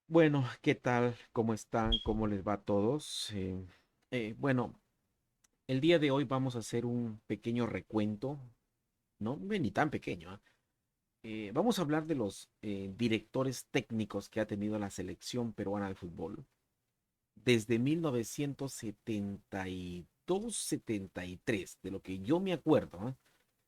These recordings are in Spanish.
Bueno, ¿qué tal? ¿Cómo están? ¿Cómo les va a todos? Bueno, el día de hoy vamos a hacer un pequeño recuento, no ni tan pequeño, ¿ah? Vamos a hablar de los directores técnicos que ha tenido la selección peruana de fútbol desde 1972-73, de lo que yo me acuerdo, ¿ah?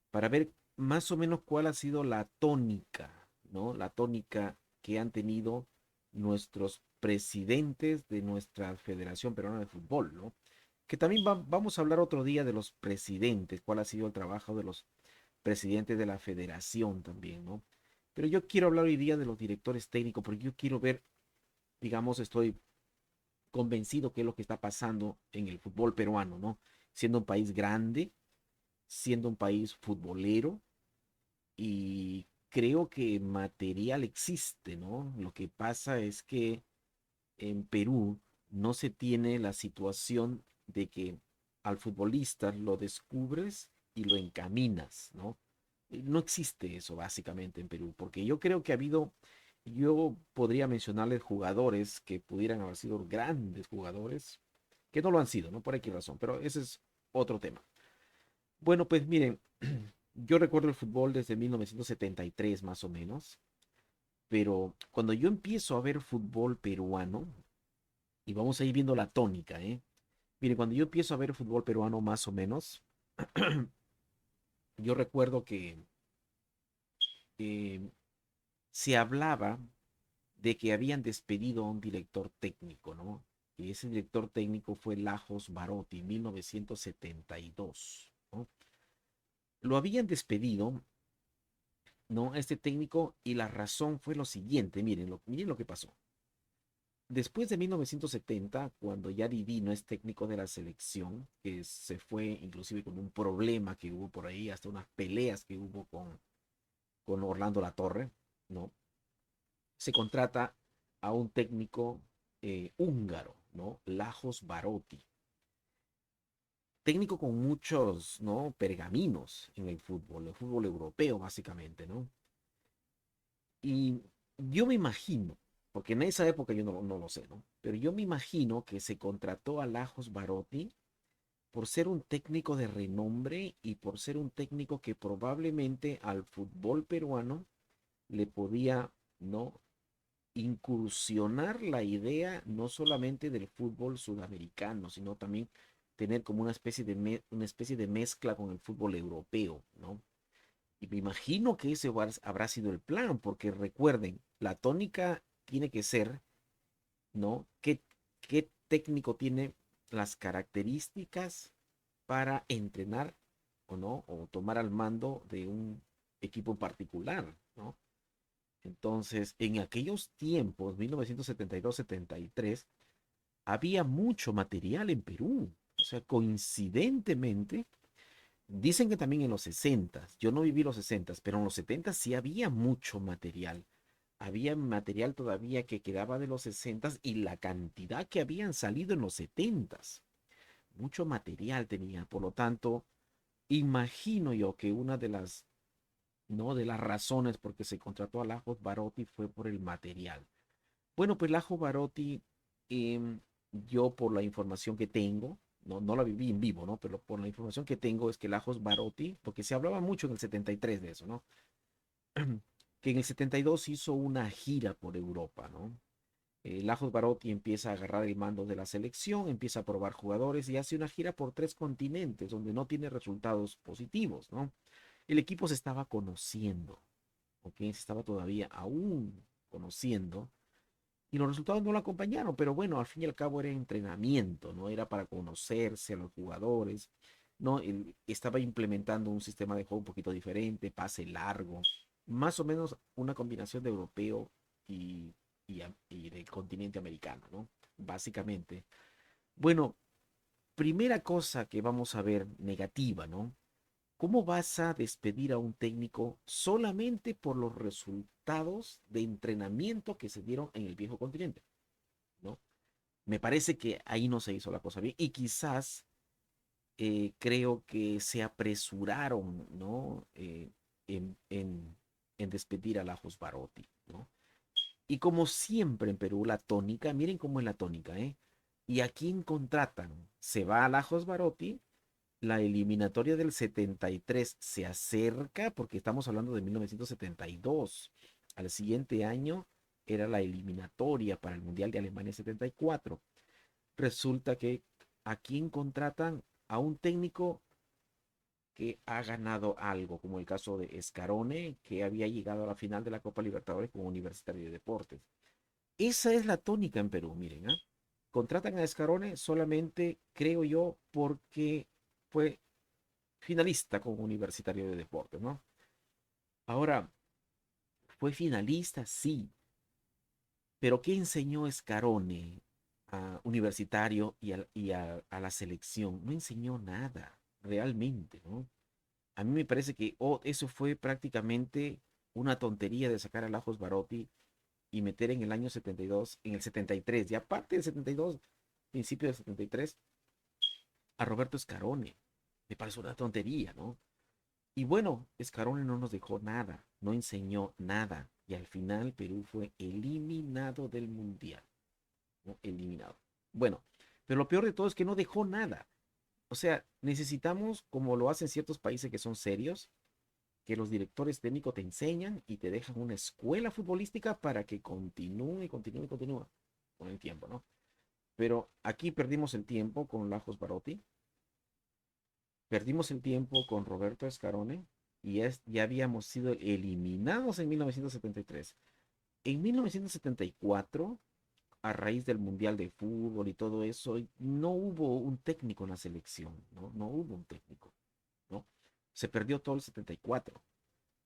Para ver más o menos cuál ha sido la tónica, ¿no? La tónica que han tenido nuestros presidentes de nuestra Federación Peruana de Fútbol, ¿no? Que también vamos a hablar otro día de los presidentes, cuál ha sido el trabajo de los presidentes de la federación también, ¿no? Pero yo quiero hablar hoy día de los directores técnicos, porque yo quiero ver, digamos, estoy convencido que es lo que está pasando en el fútbol peruano, ¿no? Siendo un país grande, siendo un país futbolero, y creo que material existe, ¿no? Lo que pasa es que en Perú no se tiene la situación de que al futbolista lo descubres y lo encaminas, ¿no? No existe eso básicamente en Perú, porque yo creo que ha habido, yo podría mencionarles jugadores que pudieran haber sido grandes jugadores, que no lo han sido, ¿no? Por aquí razón, pero ese es otro tema. Bueno, pues miren, yo recuerdo el fútbol desde 1973 más o menos, pero cuando yo empiezo a ver fútbol peruano, y vamos a ir viendo la tónica, ¿eh? Miren, cuando yo empiezo a ver fútbol peruano más o menos, yo recuerdo que eh, se hablaba de que habían despedido a un director técnico, ¿no? Y ese director técnico fue Lajos Barotti, 1972, ¿no? Lo habían despedido, ¿no? A este técnico, y la razón fue lo siguiente, miren lo que pasó. Después de 1970, cuando ya Didi no es técnico de la selección, que se fue inclusive con un problema que hubo por ahí, hasta unas peleas que hubo con Orlando Latorre, ¿no? Se contrata a un técnico húngaro, ¿no? Lajos Barotti. Técnico con muchos, ¿no? Pergaminos en el fútbol europeo básicamente, ¿no? Y yo me imagino, porque en esa época yo no lo sé, ¿no? Pero yo me imagino que se contrató a Lajos Barotti por ser un técnico de renombre y por ser un técnico que probablemente al fútbol peruano le podía, ¿no? Incursionar la idea no solamente del fútbol sudamericano, sino también tener como una especie de mezcla con el fútbol europeo, ¿no? Y me imagino que ese habrá sido el plan, porque recuerden, la tónica tiene que ser, ¿no? ¿Qué técnico tiene las características para entrenar o no, o tomar al mando de un equipo en particular, ¿no? Entonces, en aquellos tiempos, 1972-73, había mucho material en Perú. O sea, coincidentemente, dicen que también en los 60, yo no viví los 60, pero en los 70 sí había mucho material. Había material todavía que quedaba de los 60 y la cantidad que habían salido en los 70. Mucho material tenía, por lo tanto, imagino yo que una de las, ¿no? de las razones por que se contrató a Lajos Barotti fue por el material. Bueno, pues Lajo Barotti, yo por la información que tengo, no la viví en vivo, ¿no? Pero por la información que tengo es que Lajos Barotti, porque se hablaba mucho en el 73 de eso, ¿no? Que en el 72 hizo una gira por Europa, ¿no? Lajos Barotti empieza a agarrar el mando de la selección, empieza a probar jugadores y hace una gira por 3 continentes donde no tiene resultados positivos, ¿no? El equipo se estaba conociendo, ¿ok? Se estaba todavía aún conociendo y los resultados no lo acompañaron, pero bueno, al fin y al cabo era entrenamiento, ¿no? Era para conocerse a los jugadores, ¿no? Él estaba implementando un sistema de juego un poquito diferente, pase largo, más o menos una combinación de europeo y, y del continente americano, ¿no? Básicamente. Bueno, primera cosa que vamos a ver negativa, ¿no? ¿Cómo vas a despedir a un técnico solamente por los resultados de entrenamiento que se dieron en el viejo continente? ¿No? Me parece que ahí no se hizo la cosa bien y quizás creo que se apresuraron, ¿no? En, en, en despedir a Lajos Barotti, ¿no? Y como siempre en Perú, la tónica, miren cómo es la tónica, ¿eh? ¿Y a quién contratan? Se va a Lajos Barotti, la eliminatoria del 73 se acerca porque estamos hablando de 1972. Al siguiente año era la eliminatoria para el Mundial de Alemania 74. Resulta que a quién contratan a un técnico que ha ganado algo, como el caso de Scarone, que había llegado a la final de la Copa Libertadores con Universitario de Deportes. Esa es la tónica en Perú, miren, ¿ah? Contratan a Scarone solamente, creo yo, porque fue finalista con Universitario de Deportes, ¿no? Ahora, fue finalista, sí, pero ¿qué enseñó Scarone a Universitario y a la selección? No enseñó nada, realmente, ¿no? A mí me parece que eso fue prácticamente una tontería de sacar a Lajos Barotti y meter en el año 72, en el 73, y aparte del 72, principio del 73, a Roberto Scarone. Me parece una tontería, ¿no? Y bueno, Scarone no nos dejó nada, no enseñó nada. Y al final Perú fue eliminado del Mundial, ¿no? Eliminado. Bueno, pero lo peor de todo es que no dejó nada. O sea, necesitamos, como lo hacen ciertos países que son serios, que los directores técnicos te enseñan y te dejan una escuela futbolística para que continúe, continúe, continúe con el tiempo, ¿no? Pero aquí perdimos el tiempo con Lajos Barotti, perdimos el tiempo con Roberto Scarone y ya habíamos sido eliminados en 1973. En 1974, a raíz del Mundial de Fútbol y todo eso, no hubo un técnico en la selección, ¿no? No hubo un técnico, ¿no? Se perdió todo el 74.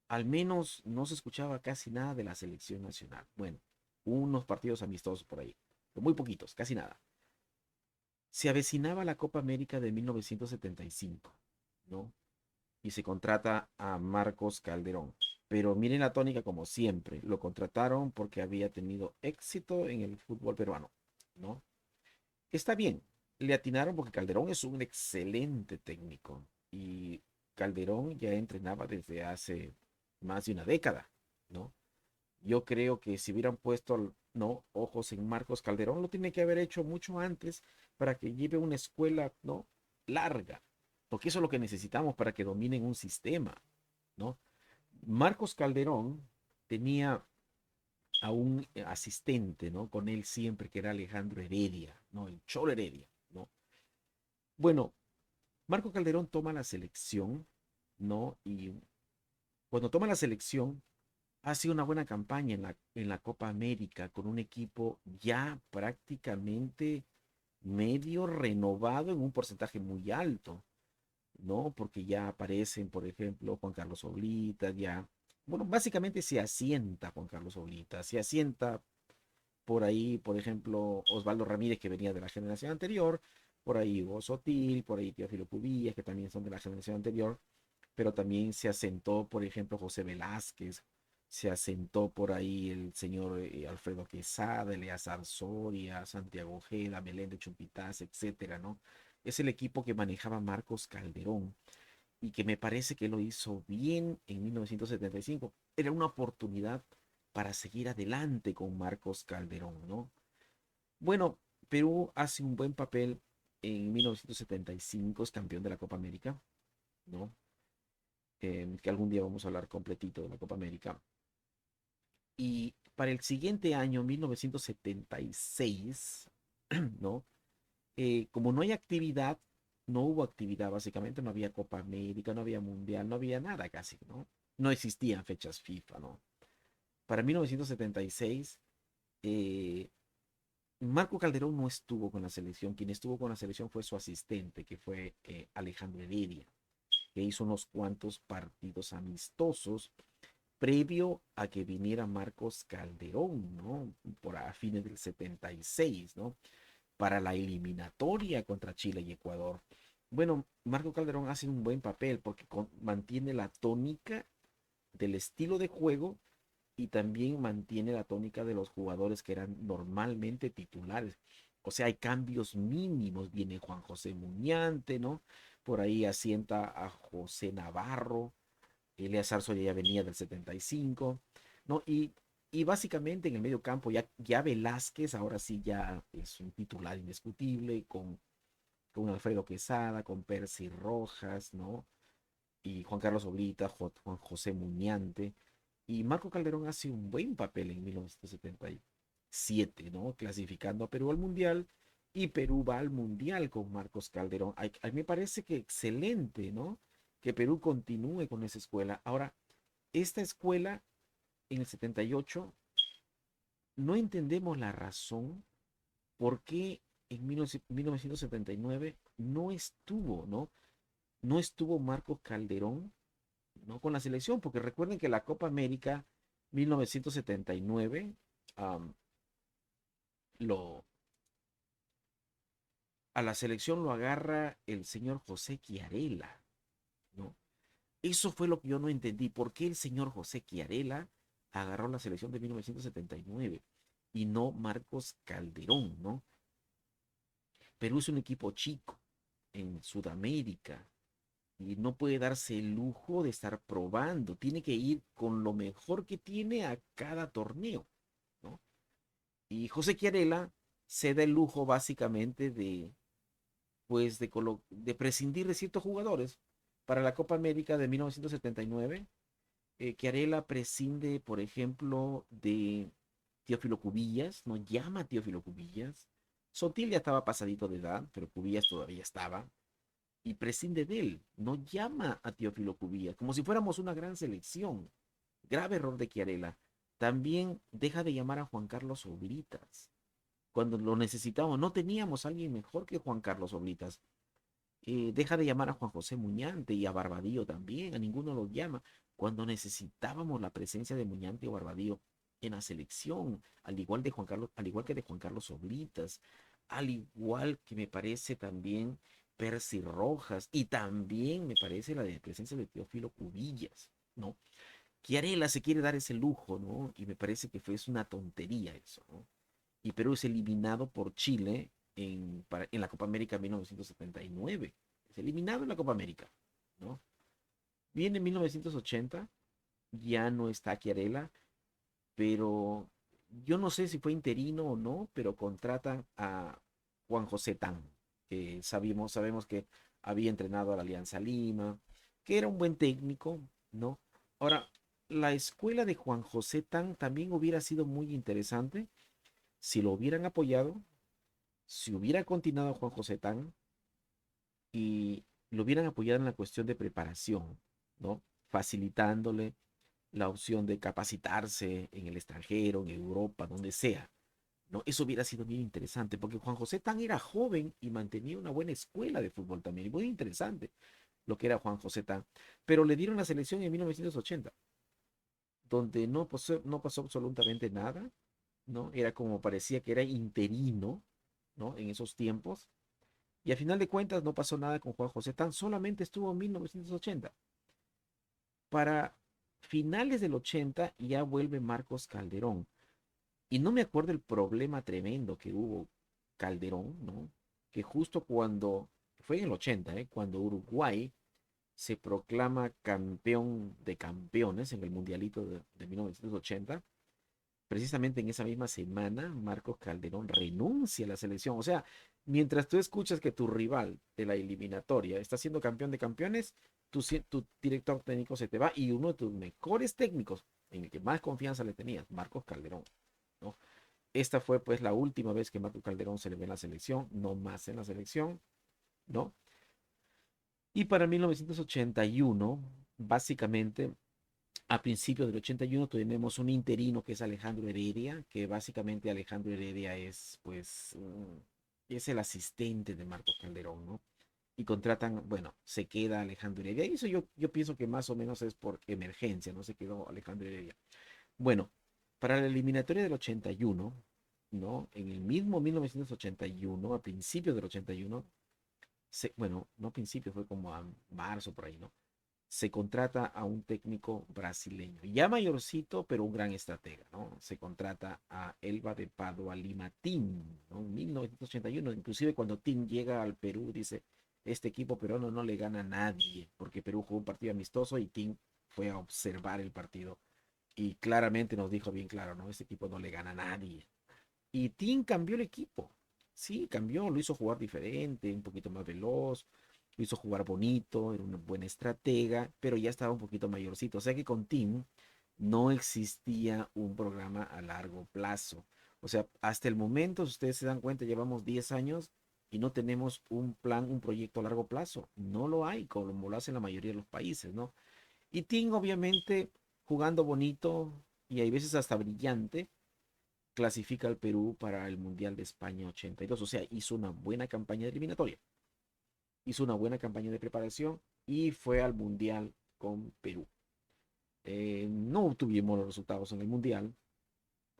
Al menos no se escuchaba casi nada de la selección nacional. Bueno, unos partidos amistosos por ahí, pero muy poquitos, casi nada. Se avecinaba la Copa América de 1975, ¿no? Y se contrata a Marcos Calderón. Pero miren la tónica como siempre, lo contrataron porque había tenido éxito en el fútbol peruano, ¿no? Está bien, le atinaron porque Calderón es un excelente técnico y Calderón ya entrenaba desde hace más de una década, ¿no? Yo creo que si hubieran puesto, no, ojos en Marcos Calderón, lo tiene que haber hecho mucho antes para que lleve una escuela, ¿no? Larga, porque eso es lo que necesitamos para que dominen un sistema, ¿no? Marcos Calderón tenía a un asistente, ¿no? Con él siempre, que era Alejandro Heredia, ¿no? El Cholo Heredia, ¿no? Bueno, Marco Calderón toma la selección, ¿no? Y cuando toma la selección, hace una buena campaña en la Copa América con un equipo ya prácticamente medio renovado en un porcentaje muy alto, ¿no? Porque ya aparecen, por ejemplo, Juan Carlos Oblita, ya, bueno, básicamente se asienta Juan Carlos Oblita, se asienta por ahí, por ejemplo, Osvaldo Ramírez, que venía de la generación anterior, por ahí Hugo Sotil, por ahí Teófilo Cubillas, que también son de la generación anterior, pero también se asentó, por ejemplo, José Velázquez, se asentó por ahí el señor Alfredo Quesada, Eleazar Soria, Santiago Ojeda, Meléndez Chumpitaz, etcétera, ¿no? Es el equipo que manejaba Marcos Calderón y que me parece que lo hizo bien en 1975. Era una oportunidad para seguir adelante con Marcos Calderón, ¿no? Bueno, Perú hace un buen papel en 1975, es campeón de la Copa América, ¿no? Que algún día vamos a hablar completito de la Copa América. Y para el siguiente año, 1976, ¿no? Como no hay actividad, no hubo actividad básicamente, no había Copa América, no había Mundial, no había nada casi, ¿no? No existían fechas FIFA, ¿no? Para 1976, eh, Marco Calderón no estuvo con la selección, quien estuvo con la selección fue su asistente, que fue Alejandro Heredia, que hizo unos cuantos partidos amistosos previo a que viniera Marcos Calderón, ¿no? Por a fines del 76, ¿no? Para la eliminatoria contra Chile y Ecuador. Bueno, Marco Calderón hace un buen papel porque mantiene la tónica del estilo de juego y también mantiene la tónica de los jugadores que eran normalmente titulares. O sea, hay cambios mínimos. Viene Juan José Muñante, ¿no? Por ahí asienta a José Navarro. Eleazar Soria ya venía del 75, ¿no? Y Y básicamente en el medio campo ya Velázquez ahora sí ya es un titular indiscutible con Alfredo Quesada, con Percy Rojas, ¿no? Y Juan Carlos Oblita, Juan José Muñante. Y Marco Calderón hace un buen papel en 1977, ¿no? Clasificando a Perú al Mundial y Perú va al Mundial con Marcos Calderón. A mí me parece que excelente, ¿no? Que Perú continúe con esa escuela. Ahora, esta escuela en el 78 no entendemos la razón por qué en 1979 no estuvo, ¿no? No estuvo Marcos Calderón, ¿no? Con la selección, porque recuerden que la Copa América 1979 um, lo, a la selección lo agarra el señor José Chiarella, ¿no? Eso fue lo que yo no entendí. ¿Por qué el señor José Chiarella agarró la selección de 1979 y no Marcos Calderón, ¿no? Perú es un equipo chico en Sudamérica y no puede darse el lujo de estar probando. Tiene que ir con lo mejor que tiene a cada torneo, ¿no? Y José Chiarella se da el lujo básicamente pues, de prescindir de ciertos jugadores. Para la Copa América de 1979, Chiarella prescinde, por ejemplo, de Teófilo Cubillas, no llama a Teófilo Cubillas. Sotil ya estaba pasadito de edad, pero Cubillas todavía estaba. Y prescinde de él, no llama a Teófilo Cubillas, como si fuéramos una gran selección. Grave error de Chiarella. También deja de llamar a Juan Carlos Oblitas. Cuando lo necesitamos, no teníamos a alguien mejor que Juan Carlos Oblitas. Deja de llamar a Juan José Muñante y a Barbadillo también, a ninguno los llama. Cuando necesitábamos la presencia de Muñante o Barbadillo en la selección, al igual que de Juan Carlos Oblitas, al igual que me parece también Percy Rojas, y también me parece la de presencia de Teófilo Cubillas, ¿no? Chiarella se quiere dar ese lujo, ¿no? Y me parece que fue una tontería eso, ¿no? Y Perú es eliminado por Chile en la Copa América 1979. Es eliminado en la Copa América, ¿no? Viene en 1980, ya no está Chiarella, pero yo no sé si fue interino o no, pero contratan a Juan José Tan, que sabemos que había entrenado a la Alianza Lima, que era un buen técnico, ¿no? Ahora, la escuela de Juan José Tan también hubiera sido muy interesante si lo hubieran apoyado, si hubiera continuado Juan José Tan y lo hubieran apoyado en la cuestión de preparación, ¿no? Facilitándole la opción de capacitarse en el extranjero, en Europa, donde sea, ¿no? Eso hubiera sido bien interesante, porque Juan José Tan era joven y mantenía una buena escuela de fútbol también, y muy interesante lo que era Juan José Tan. Pero le dieron la selección en 1980, donde no pasó absolutamente nada, ¿no? Era como parecía que era interino, ¿no? En esos tiempos. Y a final de cuentas no pasó nada con Juan José Tan, solamente estuvo en 1980. Para finales del 80 ya vuelve Marcos Calderón. Y no me acuerdo el problema tremendo que hubo Calderón, ¿no? Que justo cuando, fue en el 80, cuando Uruguay se proclama campeón de campeones en el Mundialito de 1980, precisamente en esa misma semana, Marcos Calderón renuncia a la selección. O sea, mientras tú escuchas que tu rival de la eliminatoria está siendo campeón de campeones, tu director técnico se te va y uno de tus mejores técnicos, en el que más confianza le tenías, Marcos Calderón, ¿no? Esta fue pues la última vez que Marcos Calderón se le ve en la selección, no más en la selección, ¿no? Y para 1981, básicamente a principios del 81 tenemos un interino que es Alejandro Heredia, que básicamente Alejandro Heredia es, pues, es el asistente de Marcos Calderón, ¿no? Y contratan, bueno, se queda Alejandro Heredia. Y eso yo pienso que más o menos es por emergencia, no se quedó Alejandro Heredia. Bueno, para la eliminatoria del 81, ¿no? En el mismo 1981, a principios del 81, bueno, no a principios, fue como a marzo por ahí, ¿no? Se contrata a un técnico brasileño, ya mayorcito, pero un gran estratega, ¿no? Se contrata a Elba de Padua Lima Team, ¿no? En 1981, inclusive cuando Team llega al Perú, dice, este equipo peruano no le gana a nadie, porque Perú jugó un partido amistoso y Team fue a observar el partido Y claramente nos dijo bien claro, ¿no? Este equipo no le gana a nadie. Y Tim cambió el equipo. Sí, cambió, lo hizo jugar diferente, un poquito más veloz, lo hizo jugar bonito, era una buena estratega, pero ya estaba un poquito mayorcito. O sea que con Tim no existía un programa a largo plazo. O sea, hasta el momento, si ustedes se dan cuenta, llevamos 10 años y no tenemos un plan, un proyecto a largo plazo. No lo hay, como lo hacen la mayoría de los países, ¿no? Y Tim, obviamente, jugando bonito y hay veces hasta brillante, clasifica al Perú para el Mundial de España 82. O sea, hizo una buena campaña de eliminatoria, hizo una buena campaña de preparación y fue al Mundial con Perú. No obtuvimos los resultados en el Mundial,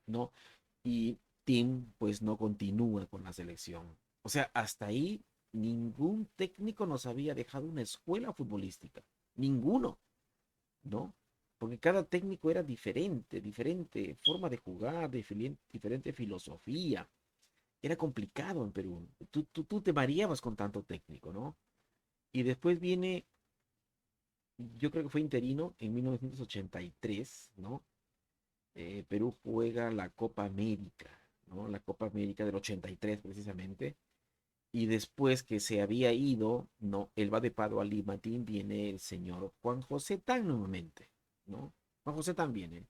¿no? Y Tim pues no continúa con la selección. O sea, hasta ahí ningún técnico nos había dejado una escuela futbolística. Ninguno, ¿no? Porque cada técnico era diferente, diferente forma de jugar, diferente filosofía. Era complicado en Perú. Tú te mareabas con tanto técnico, ¿no? Y después viene, yo creo que fue interino en 1983, ¿no? Perú juega la Copa América, ¿no? La Copa América del 83 precisamente. Y después que se había ido, ¿no? Él va de Pado a Limatín, viene el señor Juan José Tan nuevamente, ¿no? Juan José Tan viene,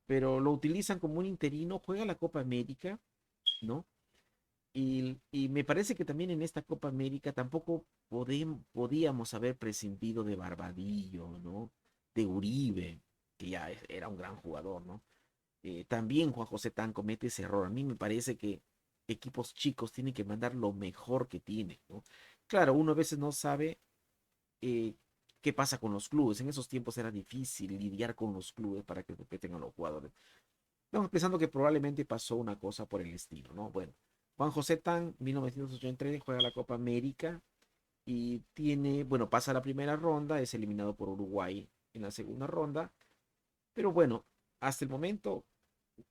pero lo utilizan como un interino, juega la Copa América, ¿no? Y me parece que también en esta Copa América tampoco podíamos haber prescindido de Barbadillo, ¿no? De Uribe, que ya era un gran jugador, ¿no? También Juan José Tan comete ese error. A mí me parece que equipos chicos tienen que mandar lo mejor que tienen, ¿no? Claro, uno a veces no sabe eh, qué pasa con los clubes. En esos tiempos era difícil lidiar con los clubes para que respeten a los jugadores. Estamos pensando que probablemente pasó una cosa por el estilo, ¿no? Bueno, Juan José Tan, 1983, juega la Copa América y tiene, bueno, pasa la primera ronda, es eliminado por Uruguay en la segunda ronda, pero bueno, hasta el momento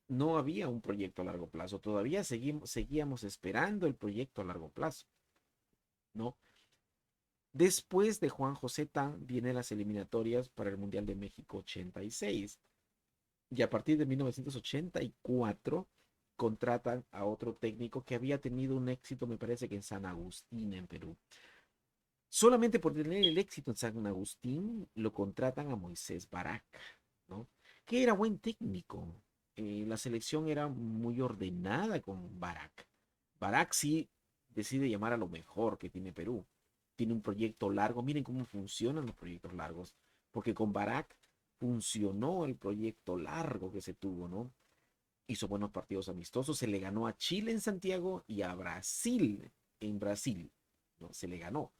no había un proyecto a largo plazo, todavía seguíamos esperando el proyecto a largo plazo, ¿no? Después de Juan José Tan vienen las eliminatorias para el Mundial de México 86 y a partir de 1984 contratan a otro técnico que había tenido un éxito, me parece que en San Agustín, en Perú. Solamente por tener el éxito en San Agustín, lo contratan a Moisés Barak, ¿no? Que era buen técnico. La selección era muy ordenada con Barak. Barak sí decide llamar a lo mejor que tiene Perú. Tiene un proyecto largo. Miren cómo funcionan los proyectos largos. Porque con Barak funcionó el proyecto largo que se tuvo, ¿no? Hizo buenos partidos amistosos. Se le ganó a Chile en Santiago y a Brasil en Brasil, ¿no? Se le ganó.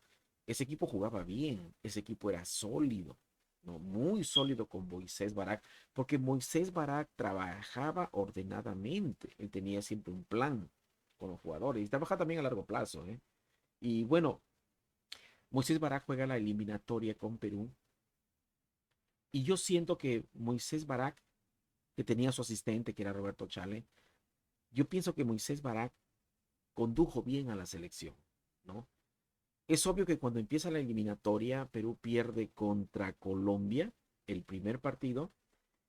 Ese equipo jugaba bien, ese equipo era sólido, ¿no? Muy sólido con Moisés Barak, porque Moisés Barak trabajaba ordenadamente, él tenía siempre un plan con los jugadores y trabaja también a largo plazo, ¿eh? Y bueno, Moisés Barak juega la eliminatoria con Perú y yo siento que Moisés Barak, que tenía su asistente, que era Roberto Chale, yo pienso que Moisés Barak condujo bien a la selección, ¿no? Es obvio que cuando empieza la eliminatoria, Perú pierde contra Colombia el primer partido,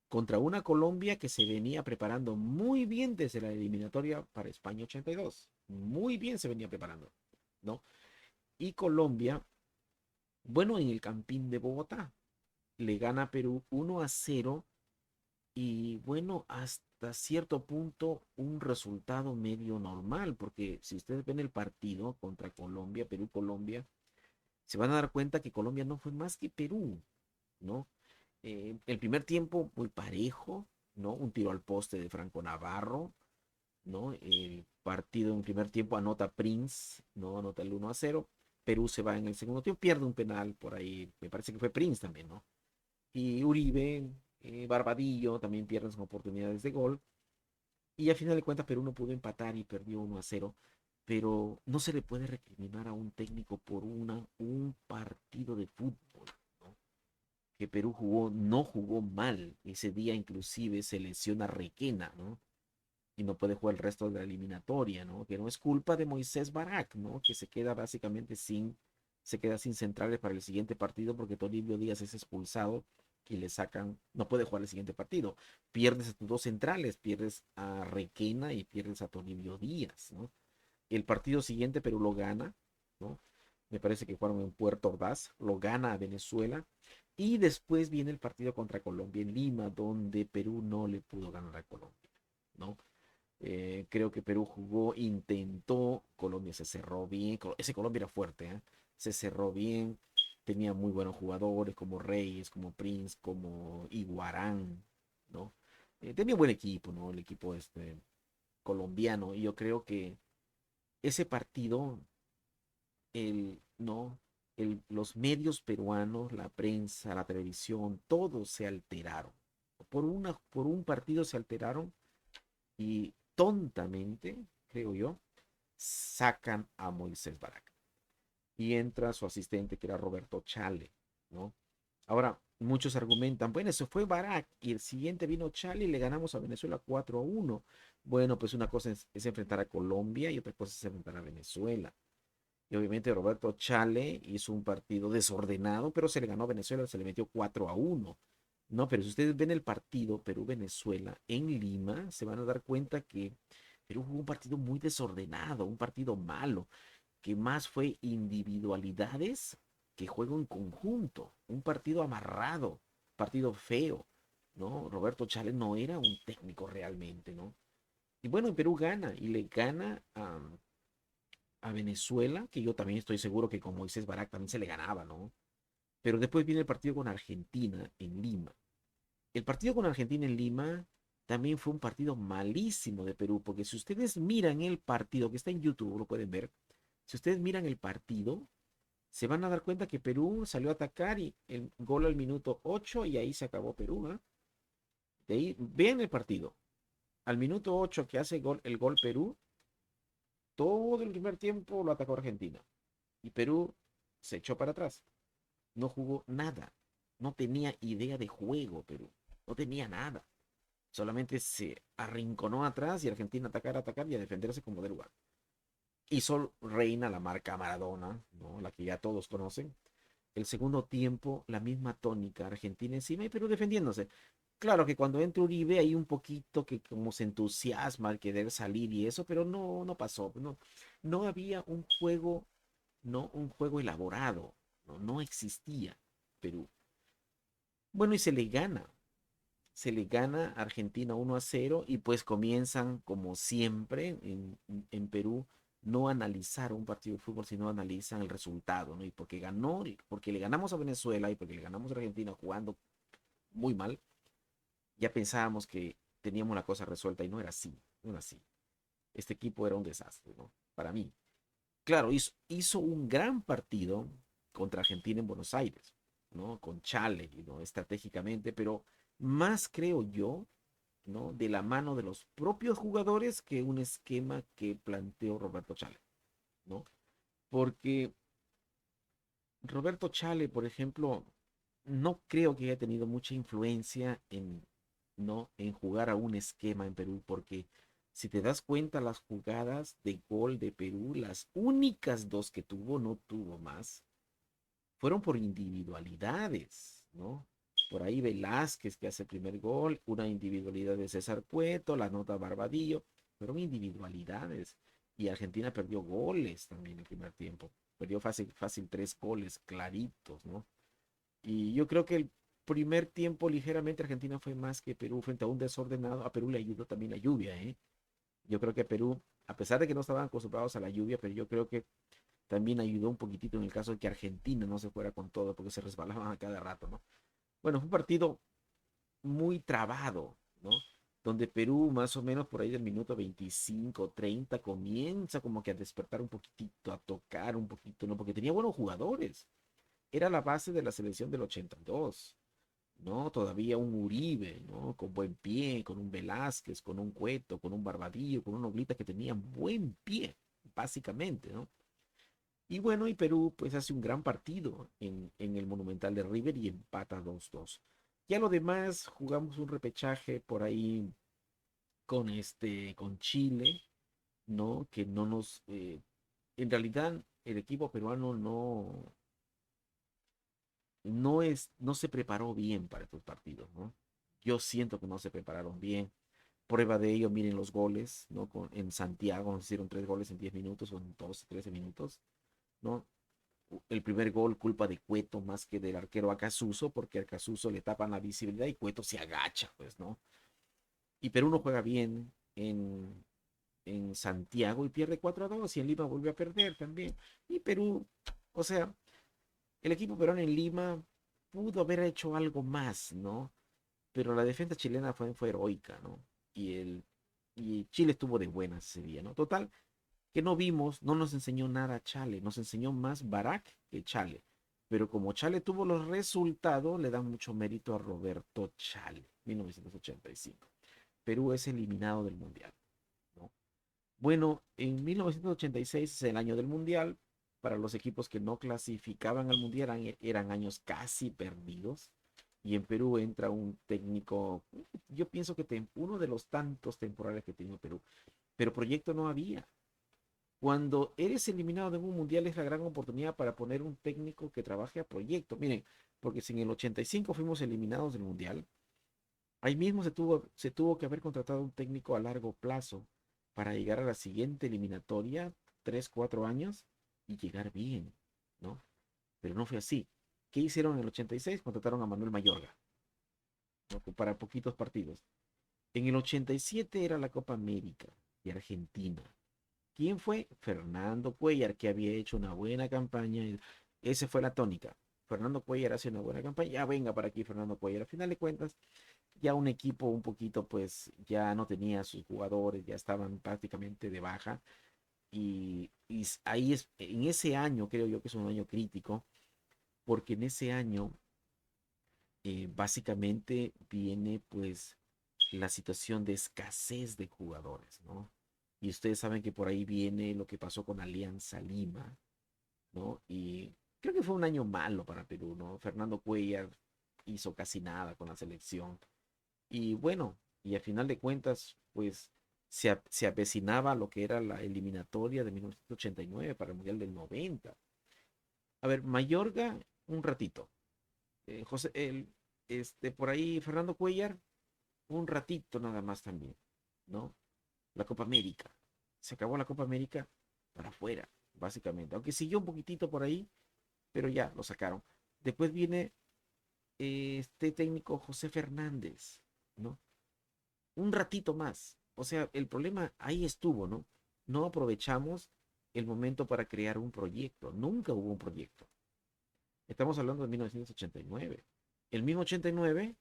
contra una Colombia que se venía preparando muy bien desde la eliminatoria para España 82. Muy bien se venía preparando, ¿no? Y Colombia, bueno, en el Campín de Bogotá, le gana a Perú 1-0 y bueno, hasta cierto punto un resultado medio normal, porque si ustedes ven el partido contra Colombia, Perú-Colombia, se van a dar cuenta que Colombia no fue más que Perú, ¿no? El primer tiempo muy parejo, ¿no? Un tiro al poste de Franco Navarro, ¿no? El partido en primer tiempo anota Prince, ¿no? Anota el 1-0. Perú se va en el segundo tiempo, pierde un penal por ahí, me parece que fue Prince también, ¿no? Y Uribe, Barbadillo también pierden sus oportunidades de gol. Y a final de cuentas Perú no pudo empatar y perdió 1-0. Pero no se le puede recriminar a un técnico por un partido de fútbol, ¿no? Que Perú jugó, no jugó mal. Ese día inclusive se lesiona Requena, ¿no? Y no puede jugar el resto de la eliminatoria, ¿no? Que no es culpa de Moisés Barak, ¿no? Que se queda básicamente se queda sin centrales para el siguiente partido porque Toribio Díaz es expulsado y le sacan, no puede jugar el siguiente partido. Pierdes a tus dos centrales, pierdes a Requena y pierdes a Toribio Díaz, ¿no? El partido siguiente Perú lo gana, ¿no? Me parece que jugaron en Puerto Ordaz, lo gana a Venezuela. Y después viene el partido contra Colombia en Lima, donde Perú no le pudo ganar a Colombia, ¿no? Creo que Perú jugó, intentó, Colombia se cerró bien, ese Colombia era fuerte, ¿eh? Se cerró bien, tenía muy buenos jugadores como Reyes, como Prince, como Iguarán, ¿no? Tenía buen equipo, ¿no? El equipo colombiano, y yo creo que ese partido, ¿no? Los medios peruanos, la prensa, la televisión, todos se alteraron. Por un partido se alteraron y tontamente, creo yo, sacan a Moisés Barak. Y entra su asistente, que era Roberto Chale, ¿no? Ahora, muchos argumentan, bueno, eso fue Barak y el siguiente vino Chale y le ganamos a Venezuela 4-1. Bueno, pues una cosa es enfrentar a Colombia y otra cosa es enfrentar a Venezuela. Y obviamente Roberto Chale hizo un partido desordenado, pero se le ganó a Venezuela, se le metió 4-1. No, pero si ustedes ven el partido Perú-Venezuela en Lima, se van a dar cuenta que Perú jugó un partido muy desordenado, un partido malo, que más fue individualidades que juego en conjunto, un partido amarrado, partido feo, ¿no? Roberto Chale no era un técnico realmente, ¿no? Y bueno, Perú gana y le gana a Venezuela, que yo también estoy seguro que con Moisés Barak también se le ganaba, ¿no? Pero después viene el partido con Argentina en Lima. El partido con Argentina en Lima también fue un partido malísimo de Perú, porque si ustedes miran el partido, que está en YouTube, lo pueden ver, si ustedes miran el partido, se van a dar cuenta que Perú salió a atacar y el gol al minuto 8 y ahí se acabó Perú, ¿eh? De ahí, vean el partido. Al minuto 8 que hace el gol Perú, todo el primer tiempo lo atacó Argentina. Y Perú se echó para atrás. No jugó nada. No tenía idea de juego, Perú. No tenía nada. Solamente se arrinconó atrás y Argentina atacar y a defenderse como de lugar. Hizo reina la marca Maradona, ¿no? La que ya todos conocen. El segundo tiempo, la misma tónica, Argentina encima y Perú defendiéndose. Claro que cuando entra Uribe hay un poquito que como se entusiasma al querer salir y eso, pero no pasó. No había un juego, no un juego elaborado, no existía Perú. Bueno, y se le gana a Argentina 1-0 y pues comienzan como siempre en Perú no analizar un partido de fútbol, sino analizan el resultado, ¿no? Y porque ganó, porque le ganamos a Venezuela y porque le ganamos a Argentina jugando muy mal, ya pensábamos que teníamos la cosa resuelta y no era así, no era así. Este equipo era un desastre, ¿no? Para mí. Claro, hizo un gran partido contra Argentina en Buenos Aires, ¿no? Con Chale, ¿no? Estratégicamente, pero más creo yo, ¿no? De la mano de los propios jugadores que un esquema que planteó Roberto Chale, ¿no? Porque Roberto Chale, por ejemplo, no creo que haya tenido mucha influencia ¿no? En jugar a un esquema en Perú, porque si te das cuenta, las jugadas de gol de Perú, las únicas dos que tuvo, no tuvo más, fueron por individualidades, ¿no? Por ahí Velázquez que hace el primer gol, una individualidad de César Cueto, la nota Barbadillo, fueron individualidades. Y Argentina perdió goles también en el primer tiempo. Perdió fácil, fácil 3 goles claritos, ¿no? Y yo creo que el primer tiempo ligeramente Argentina fue más que Perú frente a un desordenado. A Perú le ayudó también la lluvia, ¿eh? Yo creo que Perú, a pesar de que no estaban acostumbrados a la lluvia, pero yo creo que también ayudó un poquitito en el caso de que Argentina no se fuera con todo porque se resbalaban a cada rato, ¿no? Bueno, fue un partido muy trabado, ¿no? Donde Perú más o menos por ahí del minuto 25, 30 comienza como que a despertar un poquitito, a tocar un poquito, ¿no? Porque tenía buenos jugadores. Era la base de la selección del 82, ¿no? Todavía un Uribe, ¿no? Con buen pie, con un Velázquez, con un Cueto, con un Barbadillo, con un Oblita que tenían buen pie, básicamente, ¿no? Y bueno, y Perú pues hace un gran partido en el Monumental de River y empata 2-2. Ya lo demás, jugamos un repechaje por ahí con Chile, ¿no? Que no nos, en realidad el equipo peruano no se preparó bien para estos partidos, ¿no? Yo siento que no se prepararon bien. Prueba de ello, miren los goles, ¿no? En Santiago nos hicieron 3 goles en 10 minutos o en 12, 13 minutos, ¿no? El primer gol culpa de Cueto más que del arquero Acasuso, porque a Acasuso le tapan la visibilidad y Cueto se agacha, pues, ¿no? Y Perú no juega bien en Santiago y pierde 4-2 y en Lima vuelve a perder también. Y Perú, o sea, el equipo peruano en Lima pudo haber hecho algo más, ¿no? Pero la defensa chilena fue heroica, ¿no? Y Chile estuvo de buenas ese día, ¿no? Total, que no vimos, no nos enseñó nada Chale, nos enseñó más Barak que Chale. Pero como Chale tuvo los resultados, le dan mucho mérito a Roberto Chale, 1985. Perú es eliminado del Mundial, ¿no? Bueno, en 1986 es el año del Mundial. Para los equipos que no clasificaban al Mundial eran años casi perdidos. Y en Perú entra un técnico, yo pienso que uno de los tantos temporales que tiene Perú, pero proyecto no había. Cuando eres eliminado de un mundial es la gran oportunidad para poner un técnico que trabaje a proyecto. Miren, porque si en el 85 fuimos eliminados del mundial, ahí mismo se tuvo que haber contratado un técnico a largo plazo para llegar a la siguiente eliminatoria, 3, 4 años, y llegar bien, ¿no? Pero no fue así. ¿Qué hicieron en el 86? Contrataron a Manuel Mayorga, ¿no? Para poquitos partidos. En el 87 era la Copa América de Argentina. ¿Quién fue? Fernando Cuellar, que había hecho una buena campaña. Esa fue la tónica. Fernando Cuellar hace una buena campaña. Ya venga para aquí Fernando Cuellar. Al final de cuentas, ya un equipo un poquito, pues ya no tenía sus jugadores, ya estaban prácticamente de baja. Y ahí es, en ese año, creo yo que es un año crítico, porque en ese año básicamente viene pues la situación de escasez de jugadores, ¿no? Y ustedes saben que por ahí viene lo que pasó con Alianza Lima, ¿no? Y creo que fue un año malo para Perú, ¿no? Fernando Cuellar hizo casi nada con la selección. Y bueno, y a final de cuentas, pues se avecinaba lo que era la eliminatoria de 1989 para el Mundial del 90. A ver, Mayorga, un ratito. José, por ahí Fernando Cuellar, un ratito nada más también, ¿no? La Copa América. Se acabó la Copa América para afuera, básicamente. Aunque siguió un poquitito por ahí, pero ya lo sacaron. Después viene este técnico José Fernández, ¿no? Un ratito más. O sea, el problema ahí estuvo, ¿no? No aprovechamos el momento para crear un proyecto. Nunca hubo un proyecto. Estamos hablando de 1989. El mismo 89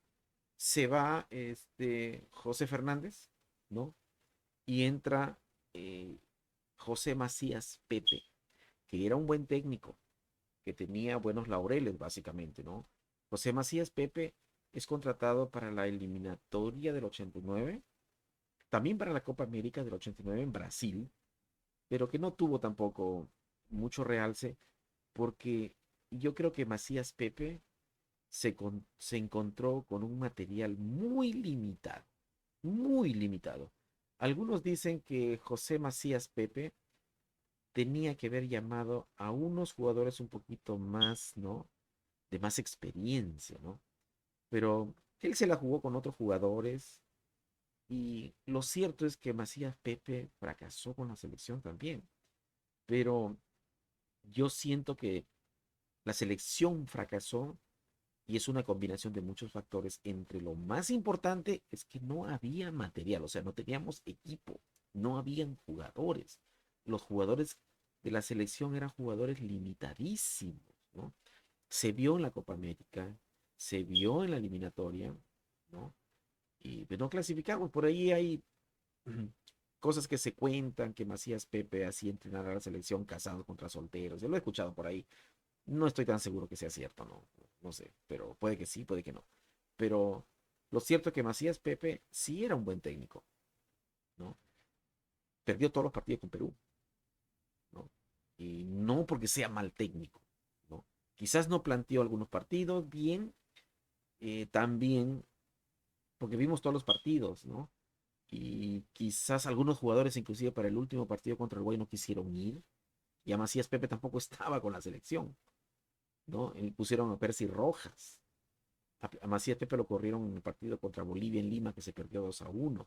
se va José Fernández, ¿no? Y entra eh, José Macías Pepe, que era un buen técnico, que tenía buenos laureles, básicamente, ¿no? José Macías Pepe es contratado para la eliminatoria del 89, también para la Copa América del 89 en Brasil, pero que no tuvo tampoco mucho realce, porque yo creo que Macías Pepe se encontró con un material muy limitado, muy limitado. Algunos dicen que José Macías Pepe tenía que haber llamado a unos jugadores un poquito más, ¿no? De más experiencia, ¿no? Pero él se la jugó con otros jugadores y lo cierto es que Macías Pepe fracasó con la selección también. Pero yo siento que la selección fracasó y es una combinación de muchos factores. Entre lo más importante es que no había material, o sea, no teníamos equipo, no habían jugadores. Los jugadores de la selección eran jugadores limitadísimos, ¿no? Se vio en la Copa América, se vio en la eliminatoria, ¿no? Y pues no clasificamos. Por ahí hay cosas que se cuentan que Macías Pepe hacía entrenar a la selección casados contra solteros. Yo lo he escuchado por ahí. No estoy tan seguro que sea cierto, no, no sé, pero puede que sí, puede que no. Pero lo cierto es que Macías Pepe sí era un buen técnico, ¿no? Perdió todos los partidos con Perú, ¿no? Y no porque sea mal técnico, ¿no? Quizás no planteó algunos partidos bien, también porque vimos todos los partidos, ¿no? Y quizás algunos jugadores, inclusive para el último partido contra el Uruguay, no quisieron ir. Y a Macías Pepe tampoco estaba con la selección, ¿no? Y pusieron a Percy Rojas. A Macías Pepe lo corrieron en el partido contra Bolivia en Lima, que se perdió 2-1,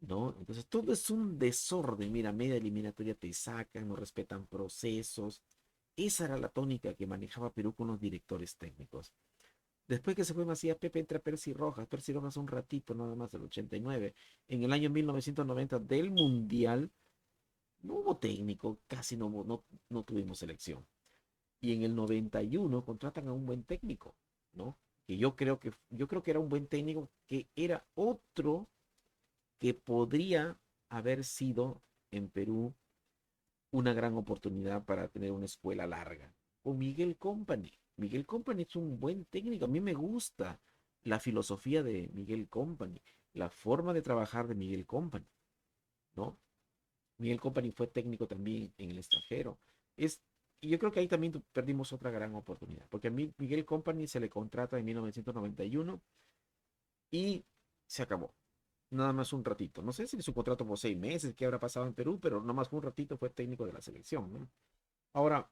¿no? Entonces todo es un desorden. Mira, media eliminatoria te sacan, no respetan procesos. Esa era la tónica que manejaba Perú con los directores técnicos. Después que se fue Macías Pepe, entra Percy Rojas. Percy Rojas un ratito, nada más, del 89. En el año 1990 del Mundial, no hubo técnico, casi no tuvimos selección. Y en el 91 contratan a un buen técnico, ¿no? Que yo creo que era un buen técnico, que era otro que podría haber sido en Perú una gran oportunidad para tener una escuela larga. O Miguel Company. Miguel Company es un buen técnico. A mí me gusta la filosofía de Miguel Company, la forma de trabajar de Miguel Company, ¿no? Miguel Company fue técnico también en el extranjero. Es, y yo creo que ahí también perdimos otra gran oportunidad, porque a mí Miguel Company se le contrata en 1991 y se acabó. Nada más un ratito. No sé si su contrato por 6 meses, qué habrá pasado en Perú, pero nada más un ratito fue técnico de la selección, ¿no? Ahora,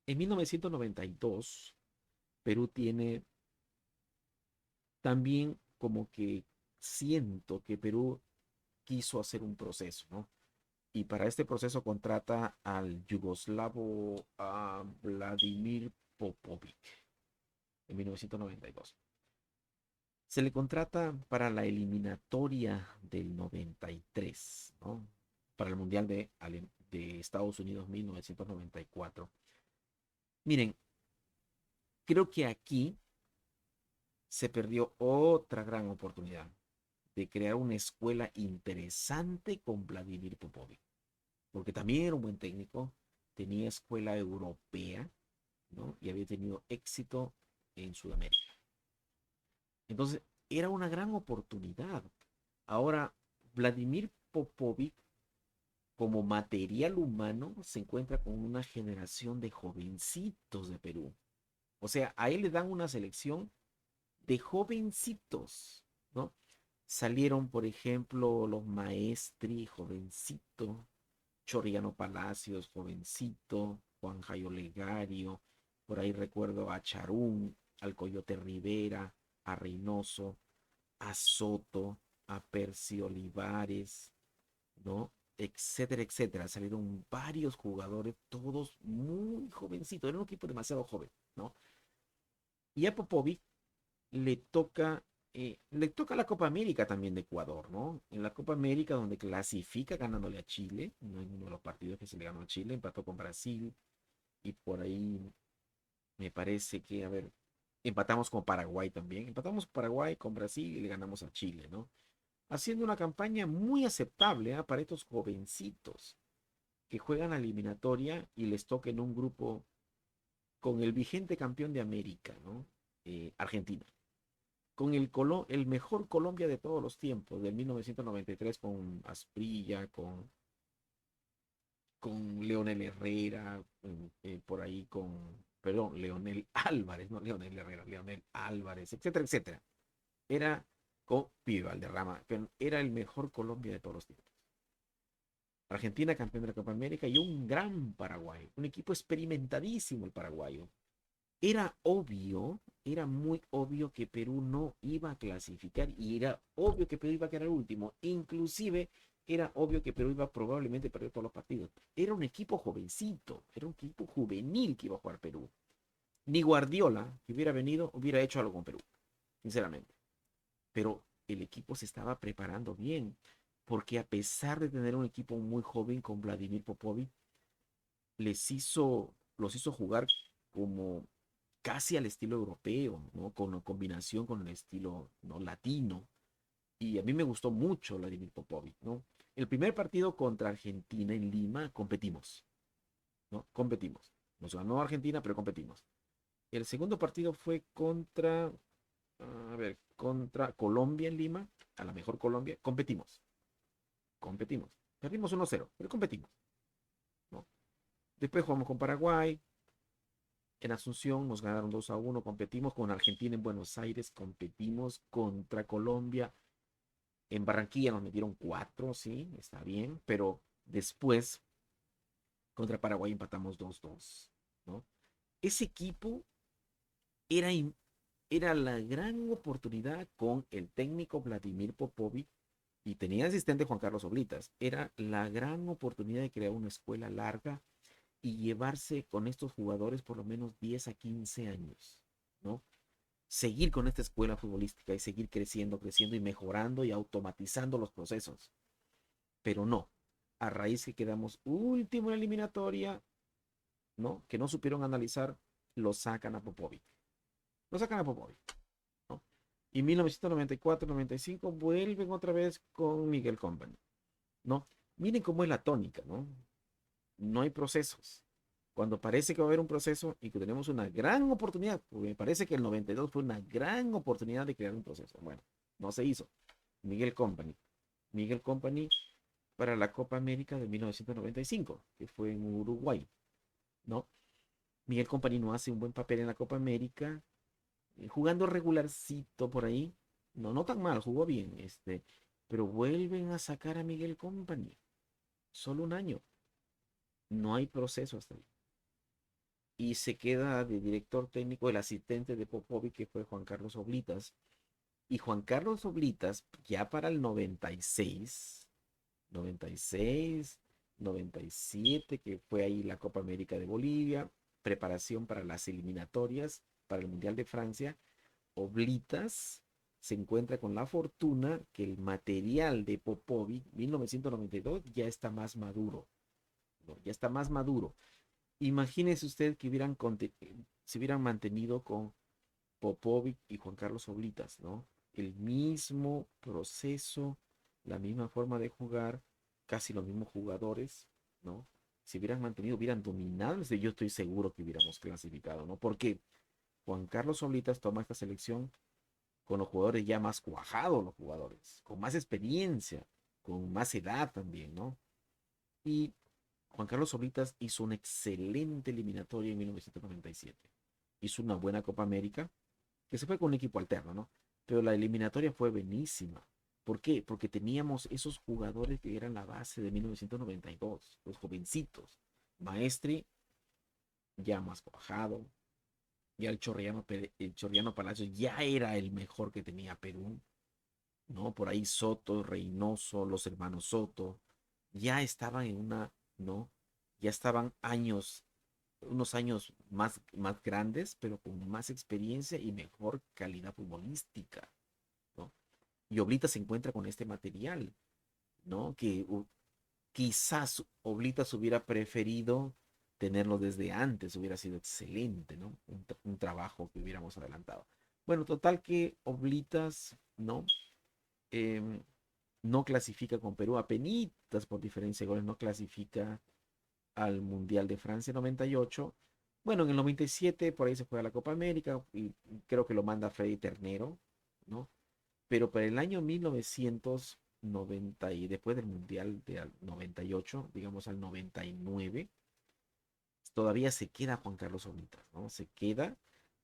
en 1992, Perú tiene también como que siento que Perú quiso hacer un proceso, ¿no? Y para este proceso contrata al yugoslavo a Vladimir Popovic en 1992. Se le contrata para la eliminatoria del 93, ¿no? Para el Mundial de Estados Unidos 1994. Miren, creo que aquí se perdió otra gran oportunidad de crear una escuela interesante con Vladimir Popovic, porque también era un buen técnico, tenía escuela europea, ¿no? Y había tenido éxito en Sudamérica. Entonces, era una gran oportunidad. Ahora, Vladimir Popovic, como material humano, se encuentra con una generación de jovencitos de Perú. O sea, a él le dan una selección de jovencitos, ¿no? Salieron, por ejemplo, los Maestri, jovencito, Choriano Palacios, jovencito, Juan Jayo Legario, por ahí recuerdo a Charún, al Coyote Rivera, a Reynoso, a Soto, a Percy Olivares, ¿no? Etcétera, etcétera. Salieron varios jugadores, todos muy jovencitos. Era un equipo demasiado joven, ¿no? Y a Popovic le toca, le toca la Copa América también de Ecuador, ¿no? En la Copa América donde clasifica ganándole a Chile, ¿no? En uno de los partidos que se le ganó a Chile, empató con Brasil y por ahí me parece que, a ver, empatamos con Paraguay también, empatamos Paraguay con Brasil y le ganamos a Chile, ¿no? Haciendo una campaña muy aceptable, ¿eh? Para estos jovencitos que juegan a la eliminatoria y les toca en un grupo con el vigente campeón de América, ¿no? Argentina. Con el mejor Colombia de todos los tiempos, del 1993, con Asprilla, con Leonel Herrera, por ahí perdón, Leonel Álvarez, no Leonel Herrera, Leonel Álvarez, etcétera, etcétera. Era con Pibe Valderrama, era el mejor Colombia de todos los tiempos. Argentina campeón de la Copa América y un gran Paraguay, un equipo experimentadísimo el paraguayo. Era obvio, era muy obvio que Perú no iba a clasificar y era obvio que Perú iba a quedar último. Inclusive era obvio que Perú iba probablemente a perder todos los partidos. Era un equipo jovencito, era un equipo juvenil que iba a jugar Perú. Ni Guardiola, que hubiera venido, hubiera hecho algo con Perú, sinceramente. Pero el equipo se estaba preparando bien, porque a pesar de tener un equipo muy joven con Vladimir Popovic, los hizo jugar como casi al estilo europeo, ¿no? Con la combinación con el estilo, ¿no? Latino. Y a mí me gustó mucho Vladimir Popovic, ¿no? El primer partido contra Argentina en Lima competimos, ¿no? Competimos. Nos ganó Argentina, pero competimos. El segundo partido fue contra Colombia en Lima, a la mejor Colombia, competimos, competimos. Perdimos 1-0, pero competimos, ¿no? Después jugamos con Paraguay, en Asunción nos ganaron 2-1, competimos con Argentina en Buenos Aires, competimos contra Colombia, en Barranquilla nos metieron 4, sí, está bien, pero después contra Paraguay empatamos 2-2, ¿no? ese equipo era, era la gran oportunidad con el técnico Vladimir Popovic y tenía asistente Juan Carlos Oblitas. Era la gran oportunidad de crear una escuela larga y llevarse con estos jugadores por lo menos 10 a 15 años, ¿no? Seguir con esta escuela futbolística y seguir creciendo, creciendo y mejorando y automatizando los procesos. Pero no, a raíz que quedamos último en la eliminatoria, ¿no? Que no supieron analizar, lo sacan a Popovic. Lo sacan a Popovic, ¿no? Y 1994-95 vuelven otra vez con Miguel Company, ¿no? Miren cómo es la tónica, ¿no? No hay procesos. Cuando parece que va a haber un proceso y que tenemos una gran oportunidad, porque me parece que el 92 fue una gran oportunidad de crear un proceso. Bueno, no se hizo. Miguel Company. Miguel Company para la Copa América de 1995, que fue en Uruguay, ¿no? Miguel Company no hace un buen papel en la Copa América, jugando regularcito por ahí. No, no tan mal, jugó bien, pero vuelven a sacar a Miguel Company. Solo un año. No hay proceso hasta ahí. Y se queda de director técnico el asistente de Popovic, que fue Juan Carlos Oblitas. Y Juan Carlos Oblitas, ya para el 96, 97, que fue ahí la Copa América de Bolivia, preparación para las eliminatorias, para el Mundial de Francia, Oblitas se encuentra con la fortuna que el material de Popovic 1992 ya está más maduro, ¿no? Ya está más maduro. Imagínese usted que se hubieran mantenido con Popovic y Juan Carlos Oblitas, ¿no? El mismo proceso, la misma forma de jugar, casi los mismos jugadores, ¿no? Si hubieran mantenido, hubieran dominado, yo estoy seguro que hubiéramos clasificado, ¿no? Porque Juan Carlos Oblitas toma esta selección con los jugadores ya más cuajados, los jugadores, con más experiencia, con más edad también, ¿no? Y Juan Carlos Oblitas hizo una excelente eliminatoria en 1997. Hizo una buena Copa América, que se fue con un equipo alterno, ¿no? Pero la eliminatoria fue buenísima. ¿Por qué? Porque teníamos esos jugadores que eran la base de 1992, los jovencitos. Maestri, ya más cuajado, ya el Chorriano Palacios ya era el mejor que tenía Perú, ¿no? Por ahí Soto, Reynoso, los hermanos Soto, ya estaban en una, ¿no? Ya estaban unos años más grandes, pero con más experiencia y mejor calidad futbolística, ¿no? Y Oblita se encuentra con este material, ¿no? Que quizás Oblitas hubiera preferido tenerlo desde antes, hubiera sido excelente, ¿no? Un trabajo que hubiéramos adelantado. Bueno, total que Oblitas, ¿no? Em, no clasifica con Perú, apenitas por diferencia de goles, no clasifica al Mundial de Francia 98. Bueno, en el 97 por ahí se juega la Copa América y creo que lo manda Freddy Ternero, ¿no? Pero para el año 1990 y después del Mundial del 98, digamos al 99, todavía se queda Juan Carlos Oblitas, ¿no? Se queda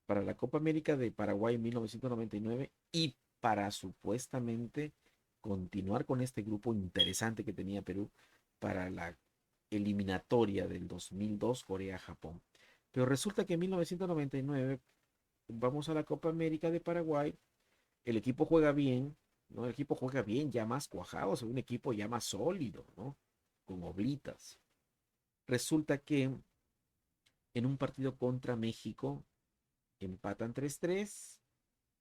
para la Copa América de Paraguay en 1999 y para supuestamente continuar con este grupo interesante que tenía Perú para la eliminatoria del 2002 Corea-Japón. Pero resulta que en 1999 vamos a la Copa América de Paraguay, el equipo juega bien, ¿no? El equipo juega bien, ya más cuajado, es un equipo ya más sólido, ¿no? Con Oblitas. Resulta que en un partido contra México empatan 3-3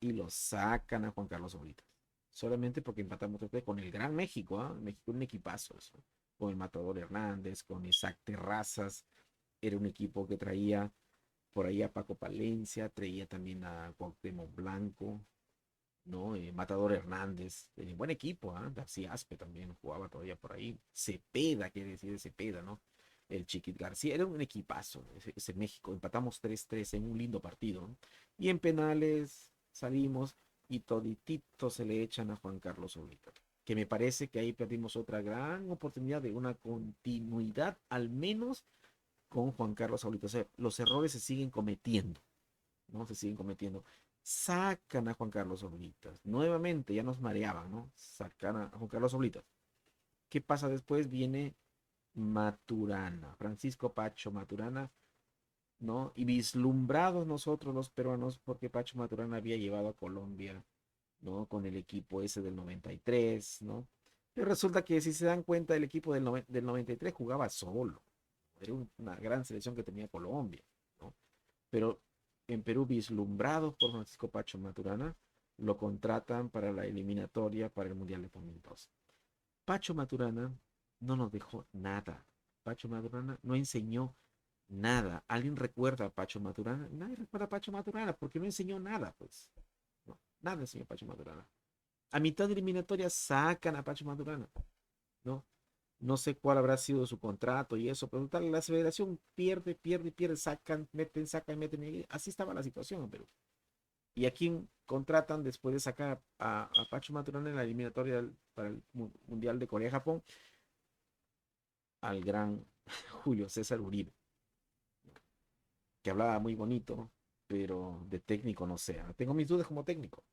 y lo sacan a Juan Carlos Oblitas. Solamente porque empatamos 3-3 con el Gran México, ¿eh? México un equipazo eso. Con el Matador Hernández, con Isaac Terrazas. Era un equipo que traía por ahí a Paco Palencia, traía también a Cuauhtémoc Blanco, ¿no? Matador Hernández, buen equipo, ¿eh? García Aspe también jugaba todavía por ahí. Cepeda, quiere decir Cepeda, ¿no? El Chiquit García, era un equipazo ese México. Empatamos 3-3 en un lindo partido, ¿no? Y en penales salimos y toditito se le echan a Juan Carlos Oblitas. Que me parece que ahí perdimos otra gran oportunidad de una continuidad, al menos con Juan Carlos Oblitas. O sea, los errores se siguen cometiendo, ¿no? Se siguen cometiendo. Sacan a Juan Carlos Oblitas. Nuevamente, ya nos mareaban, ¿no? Sacan a Juan Carlos Oblitas. ¿Qué pasa después? Viene Maturana, Francisco Pacho Maturana, ¿no? Y vislumbrados nosotros los peruanos porque Pacho Maturana había llevado a Colombia, ¿no? Con el equipo ese del 93, ¿no? Pero resulta que si se dan cuenta, el equipo del 93 jugaba solo. Era una gran selección que tenía Colombia, ¿no? Pero en Perú, vislumbrados por Francisco Pacho Maturana, lo contratan para la eliminatoria para el Mundial de 2002. Pacho Maturana no nos dejó nada. Pacho Maturana no enseñó nada. ¿Alguien recuerda a Pacho Maturana? Nadie recuerda a Pacho Maturana porque no enseñó nada, pues. No, nada enseñó Pacho Maturana. A mitad de eliminatoria sacan a Pacho Maturana, ¿no? No sé cuál habrá sido su contrato y eso, pero tal, la federación pierde, pierde, pierde, sacan, meten, y así estaba la situación en Perú. ¿Y a quién contratan después de sacar a Pacho Maturana en la eliminatoria para el Mundial de Corea-Japón? Al gran Julio César Uribe, que hablaba muy bonito, pero de técnico no sé. Tengo mis dudas como técnico.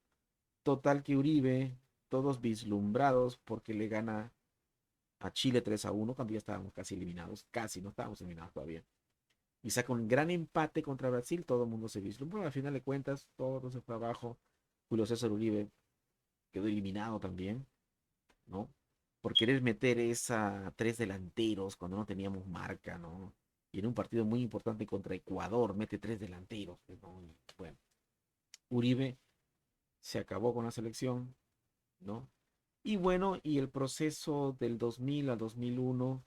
Total que Uribe, todos vislumbrados porque le gana a Chile 3-1 cuando ya estábamos casi eliminados, casi no estábamos eliminados todavía. Y saca un gran empate contra Brasil, todo el mundo se vislumbró. Al final de cuentas, todo se fue abajo. Julio César Uribe quedó eliminado también, ¿no? Por querer meter esa tres delanteros cuando no teníamos marca, ¿no? Y en un partido muy importante contra Ecuador, mete tres delanteros, ¿no? Y bueno, Uribe se acabó con la selección, ¿no? Y bueno, y el proceso del 2000 al 2001,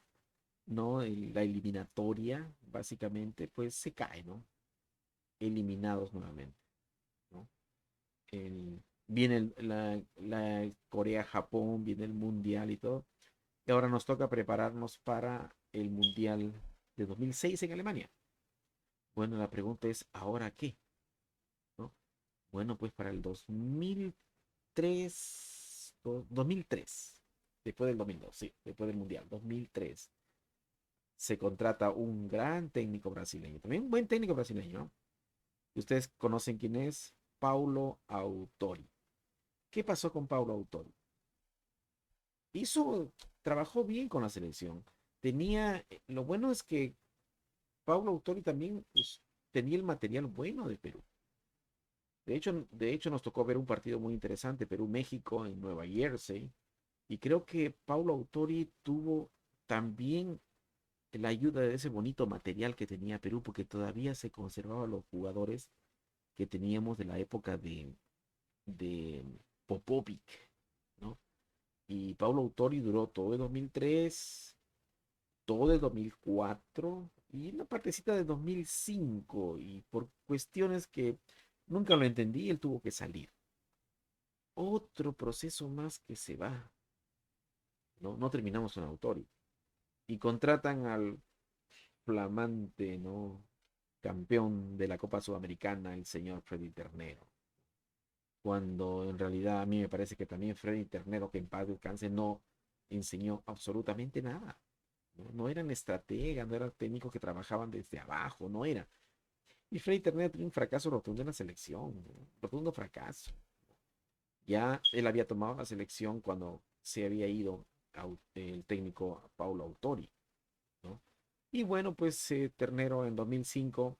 ¿no? La eliminatoria, básicamente, pues se cae, ¿no? Eliminados nuevamente, ¿no? Viene la Corea-Japón, viene el Mundial y todo. Y ahora nos toca prepararnos para el Mundial de 2006 en Alemania. Bueno, la pregunta es, ¿ahora qué? ¿No? Bueno, pues para el 2003, 2003, después del 2002, sí, después del Mundial, 2003, se contrata un gran técnico brasileño, también un buen técnico brasileño, ¿no? Ustedes conocen quién es, Paulo Autori. ¿Qué pasó con Paulo Autori? Trabajó bien con la selección. Lo bueno es que Paulo Autori también pues, tenía el material bueno de Perú. De hecho, nos tocó ver un partido muy interesante, Perú-México en Nueva Jersey. Y creo que Paulo Autori tuvo también la ayuda de ese bonito material que tenía Perú, porque todavía se conservaban los jugadores que teníamos de la época de Popovic, ¿no? Y Paulo Autori duró todo el 2003, todo el 2004 y una partecita de 2005. Y por cuestiones que nunca lo entendí, él tuvo que salir. Otro proceso más que se va, ¿no? No terminamos con Autori. Y contratan al flamante, ¿no? Campeón de la Copa Sudamericana, el señor Freddy Ternero. Cuando en realidad a mí me parece que también Freddy Ternero, que en paz descanse, no enseñó absolutamente nada. No, no eran estrategas, no eran técnicos que trabajaban desde abajo, no era. Y Freddy Ternero tuvo un fracaso rotundo en la selección, ¿no? Rotundo fracaso. Ya él había tomado la selección cuando se había ido el técnico Paulo Autori, ¿no? Y bueno, pues Ternero en 2005,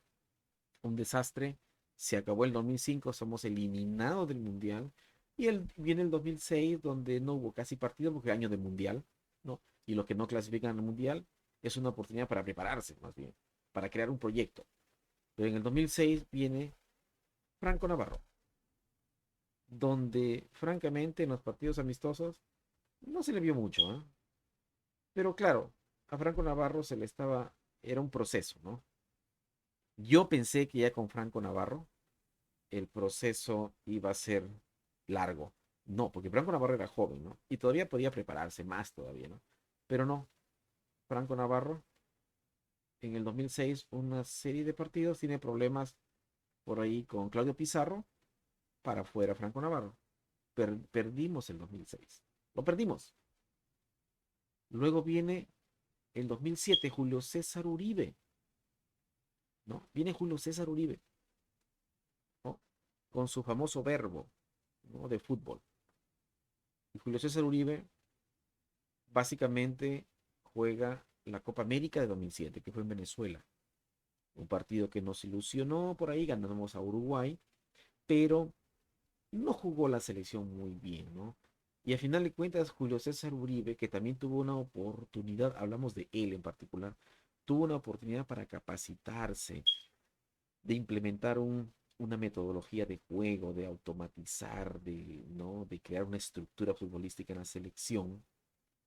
un desastre. Se acabó el 2005, somos eliminados del Mundial. Y viene el 2006, donde no hubo casi partido porque año de Mundial, ¿no? Y los que no clasifican al Mundial es una oportunidad para prepararse, más bien, para crear un proyecto. Pero en el 2006 viene Franco Navarro, donde francamente en los partidos amistosos no se le vio mucho, ¿eh? Pero claro, a Franco Navarro se le estaba, era un proceso, ¿no? Yo pensé que ya con Franco Navarro el proceso iba a ser largo. No, porque Franco Navarro era joven, ¿no? Y todavía podía prepararse más todavía, ¿no? Pero no, Franco Navarro en el 2006 una serie de partidos tiene problemas por ahí con Claudio Pizarro para afuera Franco Navarro. Perdimos el 2006. Lo perdimos. Luego viene el 2007 Julio César Uribe, ¿no? Viene Julio César Uribe, ¿no? Con su famoso verbo, ¿no? De fútbol. Y Julio César Uribe básicamente juega la Copa América de 2007, que fue en Venezuela. Un partido que nos ilusionó por ahí, ganamos a Uruguay, pero no jugó la selección muy bien, ¿no? Y al final de cuentas, Julio César Uribe, que también tuvo una oportunidad, hablamos de él en particular, tuvo una oportunidad para capacitarse, de implementar una metodología de juego, de automatizar, ¿no? De crear una estructura futbolística en la selección,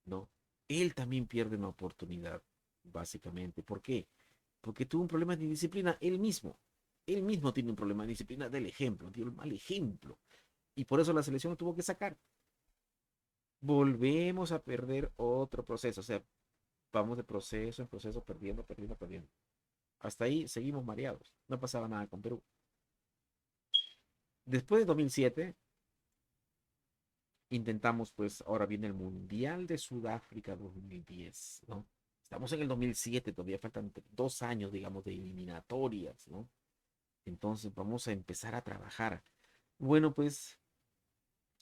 ¿no? Él también pierde una oportunidad, básicamente. ¿Por qué? Porque tuvo un problema de disciplina él mismo. Él mismo tiene un problema de disciplina del ejemplo, dio el mal ejemplo. Y por eso la selección lo tuvo que sacar. Volvemos a perder otro proceso. O sea, vamos de proceso en proceso, perdiendo, perdiendo, perdiendo. Hasta ahí seguimos mareados. No pasaba nada con Perú. Después de 2007, intentamos, pues ahora viene el Mundial de Sudáfrica 2010, ¿no? Estamos en el 2007, todavía faltan 2 años, digamos, de eliminatorias, ¿no? Entonces vamos a empezar a trabajar. Bueno, pues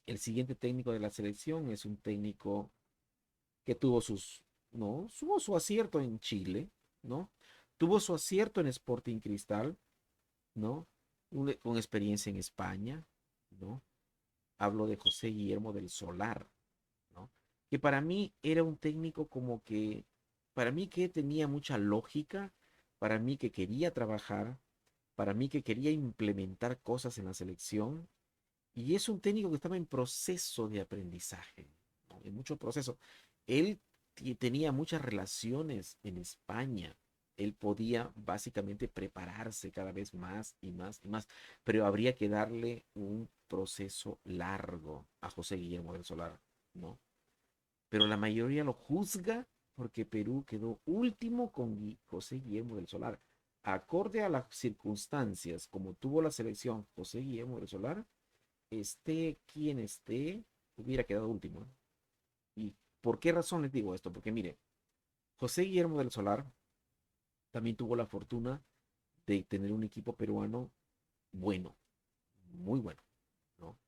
el siguiente técnico de la selección es un técnico que tuvo ¿no? Tuvo su acierto en Chile, ¿no? Tuvo su acierto en Sporting Cristal, ¿no? Con experiencia en España, ¿no? Hablo de José Guillermo del Solar, ¿no? Que para mí era un técnico como que, para mí que tenía mucha lógica, para mí que quería trabajar, para mí que quería implementar cosas en la selección, y es un técnico que estaba en proceso de aprendizaje, ¿no? En mucho proceso. Él tenía muchas relaciones en España. Él podía básicamente prepararse cada vez más y más y más, pero habría que darle un proceso largo a José Guillermo del Solar, ¿no? Pero la mayoría lo juzga porque Perú quedó último con José Guillermo del Solar. Acorde a las circunstancias como tuvo la selección José Guillermo del Solar, esté quien esté, hubiera quedado último, ¿no? ¿Y por qué razón les digo esto? Porque mire, José Guillermo del Solar también tuvo la fortuna de tener un equipo peruano bueno, muy bueno, ¿no?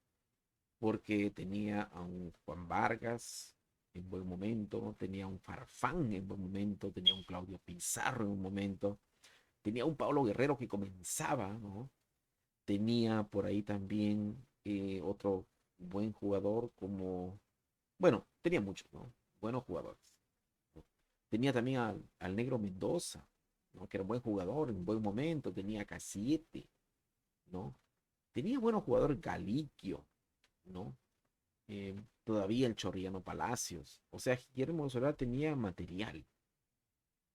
Porque tenía a un Juan Vargas en buen momento, tenía a un Farfán en buen momento, tenía a un Claudio Pizarro en un momento, tenía a un Pablo Guerrero que comenzaba, ¿no? Tenía por ahí también otro buen jugador como, bueno, tenía muchos, ¿no? Buenos jugadores, ¿no? Tenía también al Negro Mendoza, ¿no? Que era un buen jugador en buen momento, tenía K7, ¿no? Tenía buenos jugadores Galiquio, ¿no? Todavía el Chorriano Palacios. O sea, Guillermo Solar tenía material.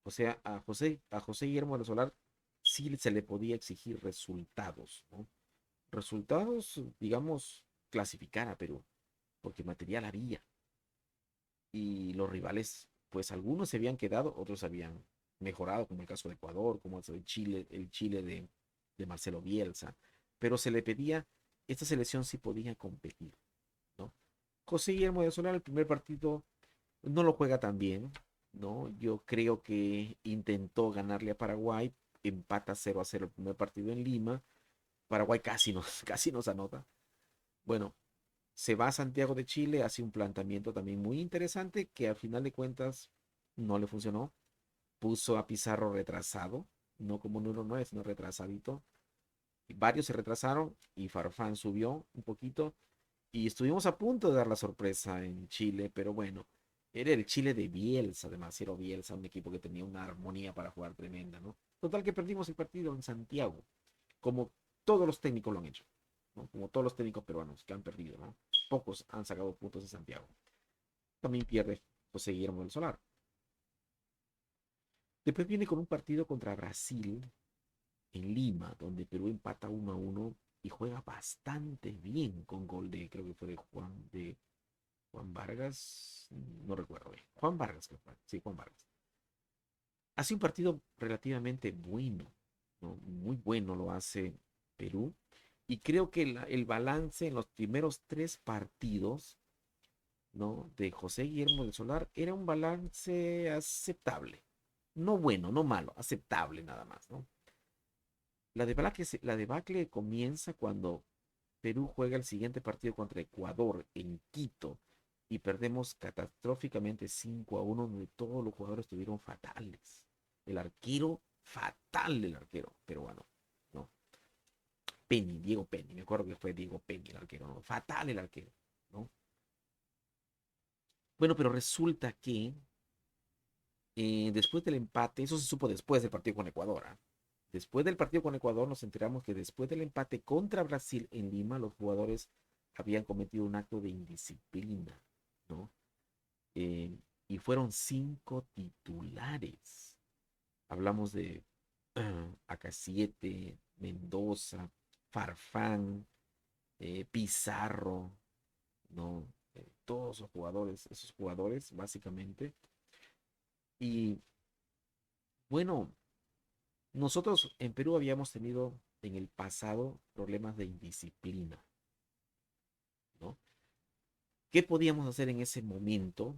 O sea, a José Guillermo Solar sí se le podía exigir resultados, ¿no? Resultados, digamos, clasificar a Perú, porque material había. Y los rivales, pues algunos se habían quedado, otros habían mejorado, como el caso de Ecuador, como el Chile de Marcelo Bielsa. Pero se le pedía, esta selección sí podía competir, ¿no? José Guillermo de Solar, el primer partido no lo juega tan bien, ¿no? Yo creo que intentó ganarle a Paraguay, empata 0-0 el primer partido en Lima. Paraguay casi nos anota. Bueno, se va a Santiago de Chile, hace un planteamiento también muy interesante que al final de cuentas no le funcionó. Puso a Pizarro retrasado, no como número 9, sino retrasadito. Y varios se retrasaron y Farfán subió un poquito y estuvimos a punto de dar la sorpresa en Chile, pero bueno, era el Chile de Bielsa, de Marcelo Bielsa, un equipo que tenía una armonía para jugar tremenda, ¿no? Total que perdimos el partido en Santiago, como todos los técnicos lo han hecho, ¿no? Como todos los técnicos peruanos que han perdido, ¿no? Pocos han sacado puntos de Santiago. También pierde José Guillermo del Solar. Después viene con un partido contra Brasil en Lima, donde Perú empata 1-1 y juega bastante bien con gol de, creo que fue de Juan Vargas, no recuerdo bien. Juan Vargas, creo que fue. Sí, Juan Vargas. Hace un partido relativamente bueno, ¿no? Muy bueno lo hace Perú. Y creo que el balance en los primeros 3 partidos, ¿no? De José Guillermo del Solar era un balance aceptable. No bueno, no malo, aceptable nada más, ¿no? La debacle comienza cuando Perú juega el siguiente partido contra Ecuador en Quito y perdemos catastróficamente 5-1, donde todos los jugadores estuvieron fatales. El arquero fatal el arquero peruano, ¿no? Penny, Diego Penny, me acuerdo que fue Diego Penny el arquero, ¿no? Fatal el arquero, ¿no? Bueno, pero resulta que después del empate, eso se supo después del partido con Ecuador, ¿ah? Después del partido con Ecuador nos enteramos que después del empate contra Brasil en Lima, los jugadores habían cometido un acto de indisciplina, ¿no? Eh, y fueron 5 titulares. Hablamos de AK7, Mendoza, Farfán, Pizarro, ¿no? Todos esos jugadores, básicamente. Y bueno, nosotros en Perú habíamos tenido en el pasado problemas de indisciplina, ¿no? ¿Qué podíamos hacer en ese momento?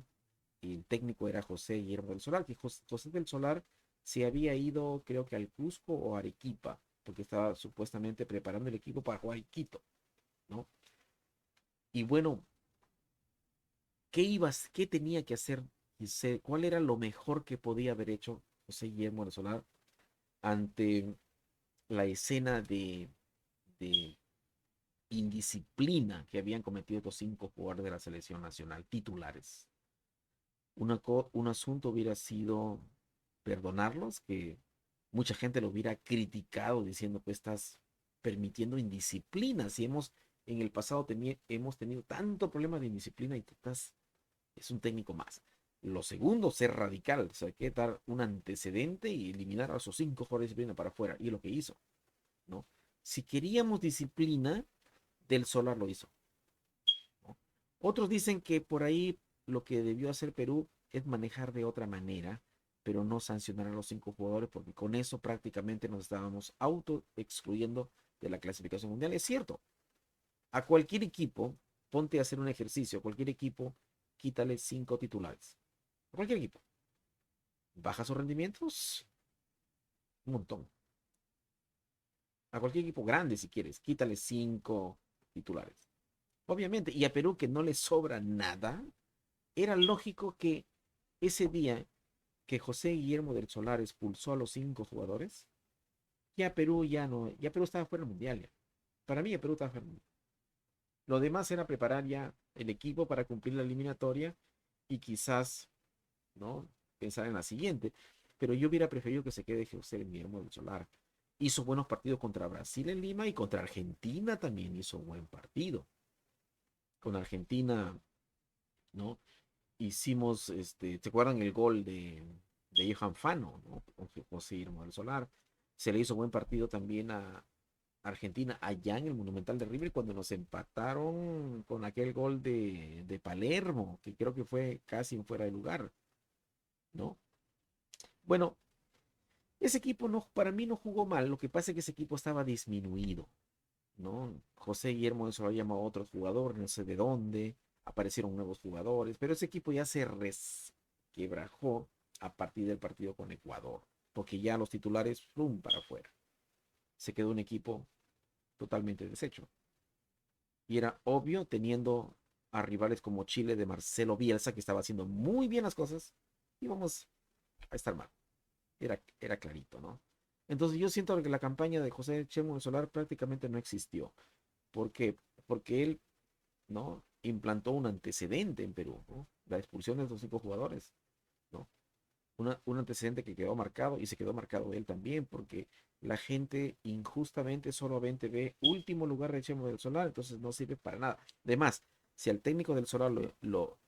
El técnico era José Guillermo del Solar, que José del Solar se había ido, creo que al Cusco o Arequipa, porque estaba supuestamente preparando el equipo para jugar en Quito, ¿no? Y bueno, qué tenía que hacer José? ¿Cuál era lo mejor que podía haber hecho José Guillermo del Solar ante la escena de indisciplina que habían cometido estos 5 jugadores de la selección nacional titulares? Un asunto hubiera sido perdonarlos, que mucha gente lo hubiera criticado diciendo que estás permitiendo indisciplina. Si en el pasado hemos tenido tanto problema de indisciplina y tú es un técnico más. Lo segundo, ser radical, o sea, hay que dar un antecedente y eliminar a esos 5 jugadores de disciplina para afuera. Y es lo que hizo, ¿no? Si queríamos disciplina, Del Solar lo hizo, ¿no? Otros dicen que por ahí lo que debió hacer Perú es manejar de otra manera, pero no sancionar a los 5 jugadores, porque con eso prácticamente nos estábamos auto excluyendo de la clasificación mundial. Es cierto, a cualquier equipo, ponte a hacer un ejercicio, a cualquier equipo, quítale 5 titulares. A cualquier equipo. Baja sus rendimientos, un montón. A cualquier equipo grande, si quieres, quítale 5 titulares. Obviamente, y a Perú que no le sobra nada, era lógico que ese día que José Guillermo del Solar expulsó a los 5 jugadores, ya Perú ya no, ya Perú estaba fuera del mundial ya. Para mí, Perú estaba fuera del mundial. Lo demás era preparar ya el equipo para cumplir la eliminatoria y quizás, ¿no? Pensar en la siguiente. Pero yo hubiera preferido que se quede José Guillermo del Solar. Hizo buenos partidos contra Brasil en Lima y contra Argentina también hizo un buen partido. Con Argentina, ¿no? Hicimos, ¿te acuerdan el gol de Johan Fano, ¿no? Con José Guillermo del Solar? Se le hizo buen partido también a Argentina allá en el Monumental de River cuando nos empataron con aquel gol de Palermo, que creo que fue casi fuera de lugar, ¿no? Bueno, ese equipo no, para mí no jugó mal, lo que pasa es que ese equipo estaba disminuido, ¿no? José Guillermo eso lo llamado a otros jugadores, no sé de dónde, aparecieron nuevos jugadores, pero ese equipo ya se resquebrajó a partir del partido con Ecuador, porque ya los titulares, ¡pum!, para afuera. Se quedó un equipo totalmente deshecho. Y era obvio teniendo a rivales como Chile de Marcelo Bielsa, que estaba haciendo muy bien las cosas, íbamos a estar mal. Era clarito, ¿no? Entonces yo siento que la campaña de José Chemo Solar prácticamente no existió. ¿Por qué? Porque él, ¿no? Implantó un antecedente en Perú, ¿no? La expulsión de estos 5 jugadores, ¿no? Un antecedente que quedó marcado y se quedó marcado él también, porque la gente injustamente solamente ve último lugar de Chemo del Solar, entonces no sirve para nada. Además, si al técnico del Solar no,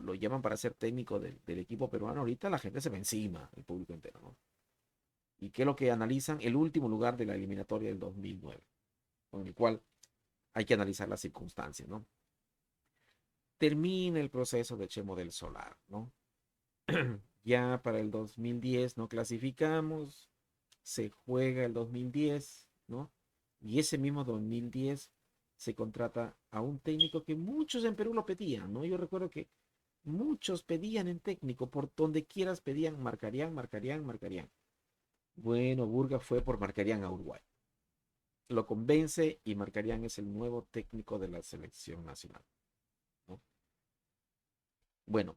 lo llaman para ser técnico del equipo peruano, ahorita la gente se ve encima, el público entero, ¿no? ¿Y qué es lo que analizan? El último lugar de la eliminatoria del 2009, con el cual hay que analizar las circunstancias, ¿no? Termina el proceso de Chemo del Solar, ¿no? Ya para el 2010 no clasificamos, se juega el 2010, ¿no? Y ese mismo 2010 se contrata a un técnico que muchos en Perú lo pedían, ¿no? Yo recuerdo que muchos pedían en técnico, por donde quieras pedían, marcarían, marcarían, marcarían. Bueno, Burga fue por marcarían a Uruguay. Lo convence y marcarían es el nuevo técnico de la selección nacional, ¿no? Bueno,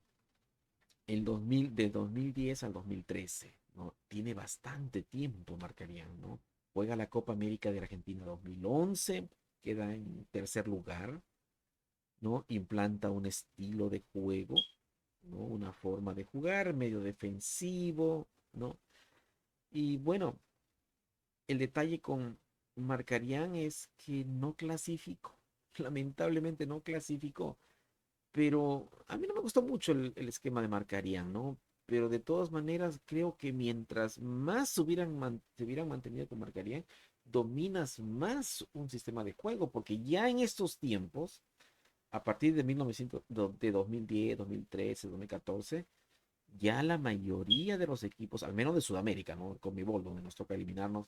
de 2010 al 2013, ¿no? Tiene bastante tiempo Marcarián, ¿no? Juega la Copa América de Argentina 2011, queda en tercer lugar, ¿no? Implanta un estilo de juego, ¿no? Una forma de jugar medio defensivo, ¿no? Y bueno, el detalle con Marcarián es que no clasificó, lamentablemente no clasificó, pero a mí no me gustó mucho el esquema de Marcarián, ¿no? Pero de todas maneras creo que mientras más se hubieran mantenido con Marcarián, dominas más un sistema de juego, porque ya en estos tiempos, a partir de 1900, de 2010, 2013, 2014, ya la mayoría de los equipos, al menos de Sudamérica, ¿no? Con mi bol, donde nos toca eliminarnos,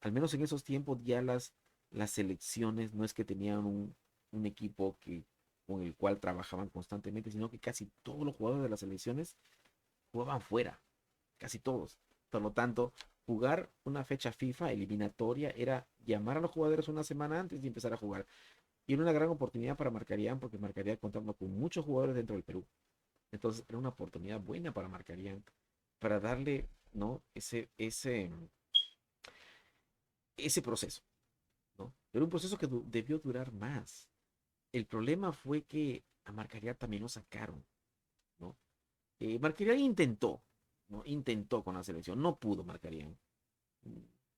al menos en esos tiempos ya las selecciones no es que tenían un equipo con el cual trabajaban constantemente, sino que casi todos los jugadores de las selecciones jugaban fuera, casi todos. Por lo tanto, jugar una fecha FIFA eliminatoria era llamar a los jugadores una semana antes de empezar a jugar. Y era una gran oportunidad para Marcarían, porque Marcarían contando con muchos jugadores dentro del Perú. Entonces era una oportunidad buena para Marcarían, para darle, ¿no? Ese proceso, ¿no? Pero un proceso que debió durar más. El problema fue que a Marcarían también lo sacaron, ¿no? Marcarían intentó, ¿no? Intentó con la selección, no pudo Marcarían.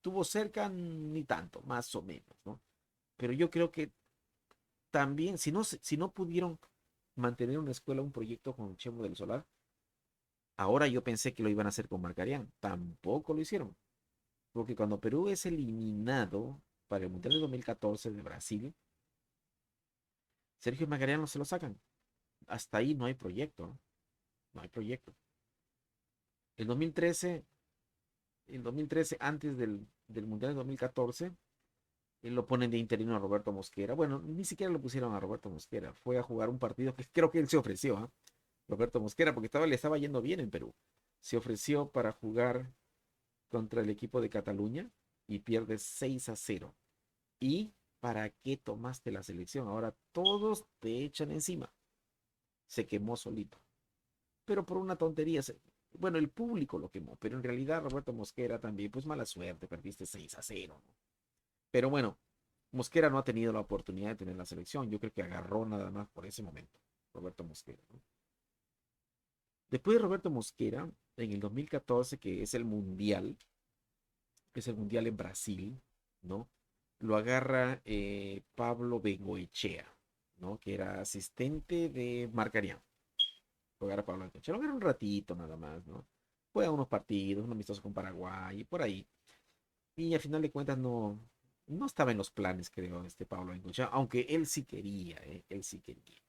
Tuvo cerca ni tanto, más o menos, ¿no? Pero yo creo que también, si no pudieron mantener una escuela, un proyecto con Chemo del Solar, ahora yo pensé que lo iban a hacer con Marcarían. Tampoco lo hicieron. Porque cuando Perú es eliminado para el Mundial de 2014 de Brasil, Sergio Marcarían no se lo sacan. Hasta ahí no hay proyecto, ¿no? No hay proyecto. El 2013, el 2013 antes del Mundial de 2014, lo ponen de interino a Roberto Mosquera. Bueno, ni siquiera lo pusieron a Roberto Mosquera. Fue a jugar un partido que creo que él se ofreció, ¿eh? Roberto Mosquera, porque le estaba yendo bien en Perú. Se ofreció para jugar contra el equipo de Cataluña y pierde 6-0. ¿Y para qué tomaste la selección? Ahora todos te echan encima. Se quemó solito. Pero por una tontería. Bueno, el público lo quemó, pero en realidad Roberto Mosquera también, pues mala suerte, perdiste 6-0, ¿no? Pero bueno, Mosquera no ha tenido la oportunidad de tener la selección. Yo creo que agarró nada más por ese momento, Roberto Mosquera, ¿no? Después de Roberto Mosquera, en el 2014, que es el Mundial en Brasil, ¿no? Lo agarra Pablo Bengoechea, ¿no? Que era asistente de Marcarián. Lo agarra Pablo Bengoechea. Lo agarra un ratito nada más, ¿no? Juega unos partidos, unos amistosos con Paraguay y por ahí. Y al final de cuentas no estaba en los planes, creo, este Pablo Bengoechea, aunque él sí quería, él sí quería.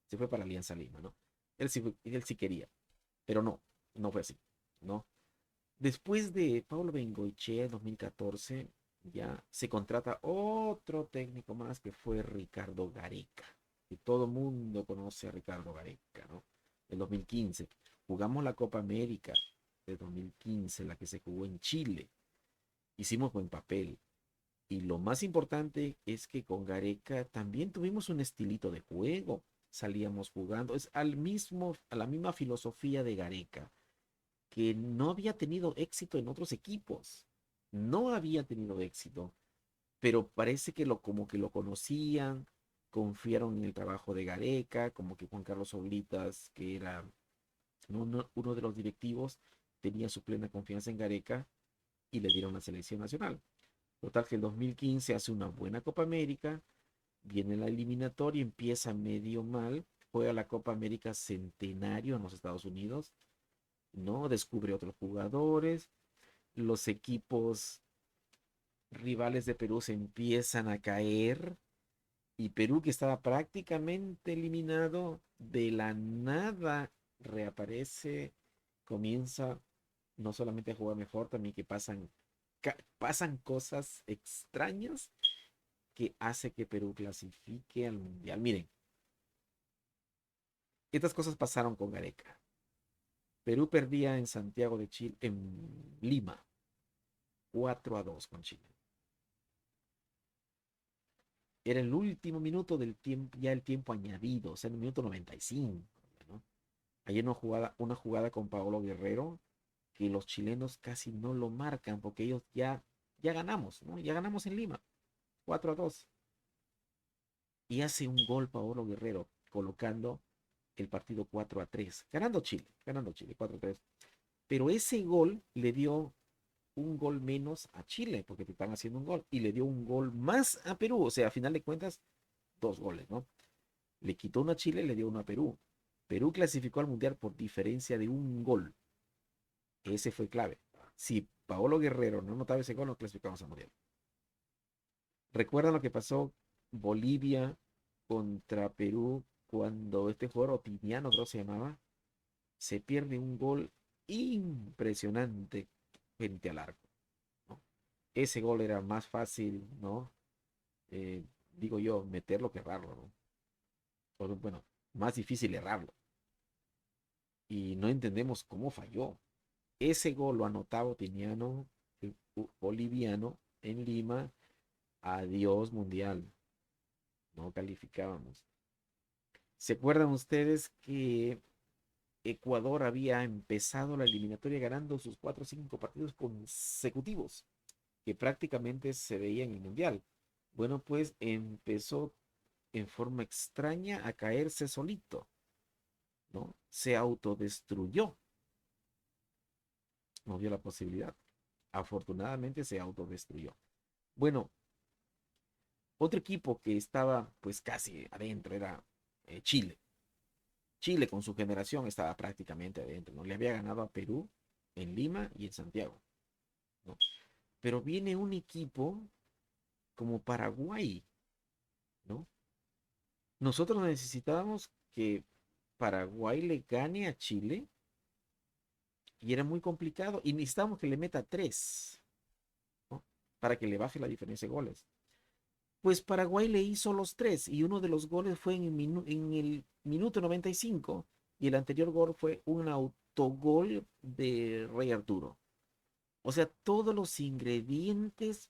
Se fue para Alianza Lima, ¿no? Él sí quería, pero no fue así, ¿no? Después de Pablo Bengoechea en 2014, ya se contrata otro técnico más que fue Ricardo Gareca. Y todo el mundo conoce a Ricardo Gareca, ¿no? En 2015 jugamos la Copa América de 2015, la que se jugó en Chile. Hicimos buen papel. Y lo más importante es que con Gareca también tuvimos un estilito de juego. Salíamos jugando. Es a la misma filosofía de Gareca, que no había tenido éxito en otros equipos. No había tenido éxito, pero parece que como que lo conocían, confiaron en el trabajo de Gareca, como que Juan Carlos Oblitas, que era uno de los directivos, tenía su plena confianza en Gareca y le dieron la selección nacional. Total que el 2015 hace una buena Copa América, viene la eliminatoria, empieza medio mal, juega la Copa América Centenario en los Estados Unidos, ¿no? Descubre otros jugadores, los equipos rivales de Perú se empiezan a caer y Perú, que estaba prácticamente eliminado, de la nada reaparece, comienza no solamente a jugar mejor, también que pasan cosas extrañas que hace que Perú clasifique al Mundial. Miren, estas cosas pasaron con Gareca. Perú perdía en Santiago de Chile, en Lima, 4-2 con Chile. Era el último minuto del tiempo, ya el tiempo añadido, o sea, en el minuto 95, ¿no? Hay una jugada con Paolo Guerrero que los chilenos casi no lo marcan porque ellos ya ganamos, ¿no? Ya ganamos en Lima, 4-2. Y hace un gol Paolo Guerrero, colocando el partido 4-3, ganando Chile 4-3. Pero ese gol le dio un gol menos a Chile, porque te están haciendo un gol, y le dio un gol más a Perú, o sea, a final de cuentas, 2 goles, ¿no? Le quitó uno a Chile, le dio uno a Perú. Perú clasificó al Mundial por diferencia de un gol. Ese fue clave. Si Paolo Guerrero no anotaba ese gol, no clasificamos al Mundial. ¿Recuerdan lo que pasó Bolivia contra Perú cuando este jugador Otiniano, creo que se llamaba, se pierde un gol impresionante frente al arco, ¿no? Ese gol era más fácil, ¿no? Digo yo, meterlo que errarlo, ¿no? Bueno, más difícil errarlo. Y no entendemos cómo falló. Ese gol lo anotaba Otiniano, el boliviano, en Lima. Adiós mundial. No calificábamos. ¿Se acuerdan ustedes que Ecuador había empezado la eliminatoria ganando sus 4 o 5 partidos consecutivos, que prácticamente se veía en el mundial? Bueno, pues empezó en forma extraña a caerse solito, ¿no? Se autodestruyó, no vio la posibilidad. Afortunadamente se autodestruyó. Bueno, otro equipo que estaba pues casi adentro era Chile. Chile con su generación estaba prácticamente adentro, ¿no? Le había ganado a Perú en Lima y en Santiago, ¿no? Pero viene un equipo como Paraguay, ¿no? Nosotros necesitábamos que Paraguay le gane a Chile y era muy complicado y necesitábamos que le meta 3, ¿no? Para que le baje la diferencia de goles. Pues Paraguay le hizo los 3 y uno de los goles fue en el minuto 95 y el anterior gol fue un autogol de Rey Arturo. O sea, todos los ingredientes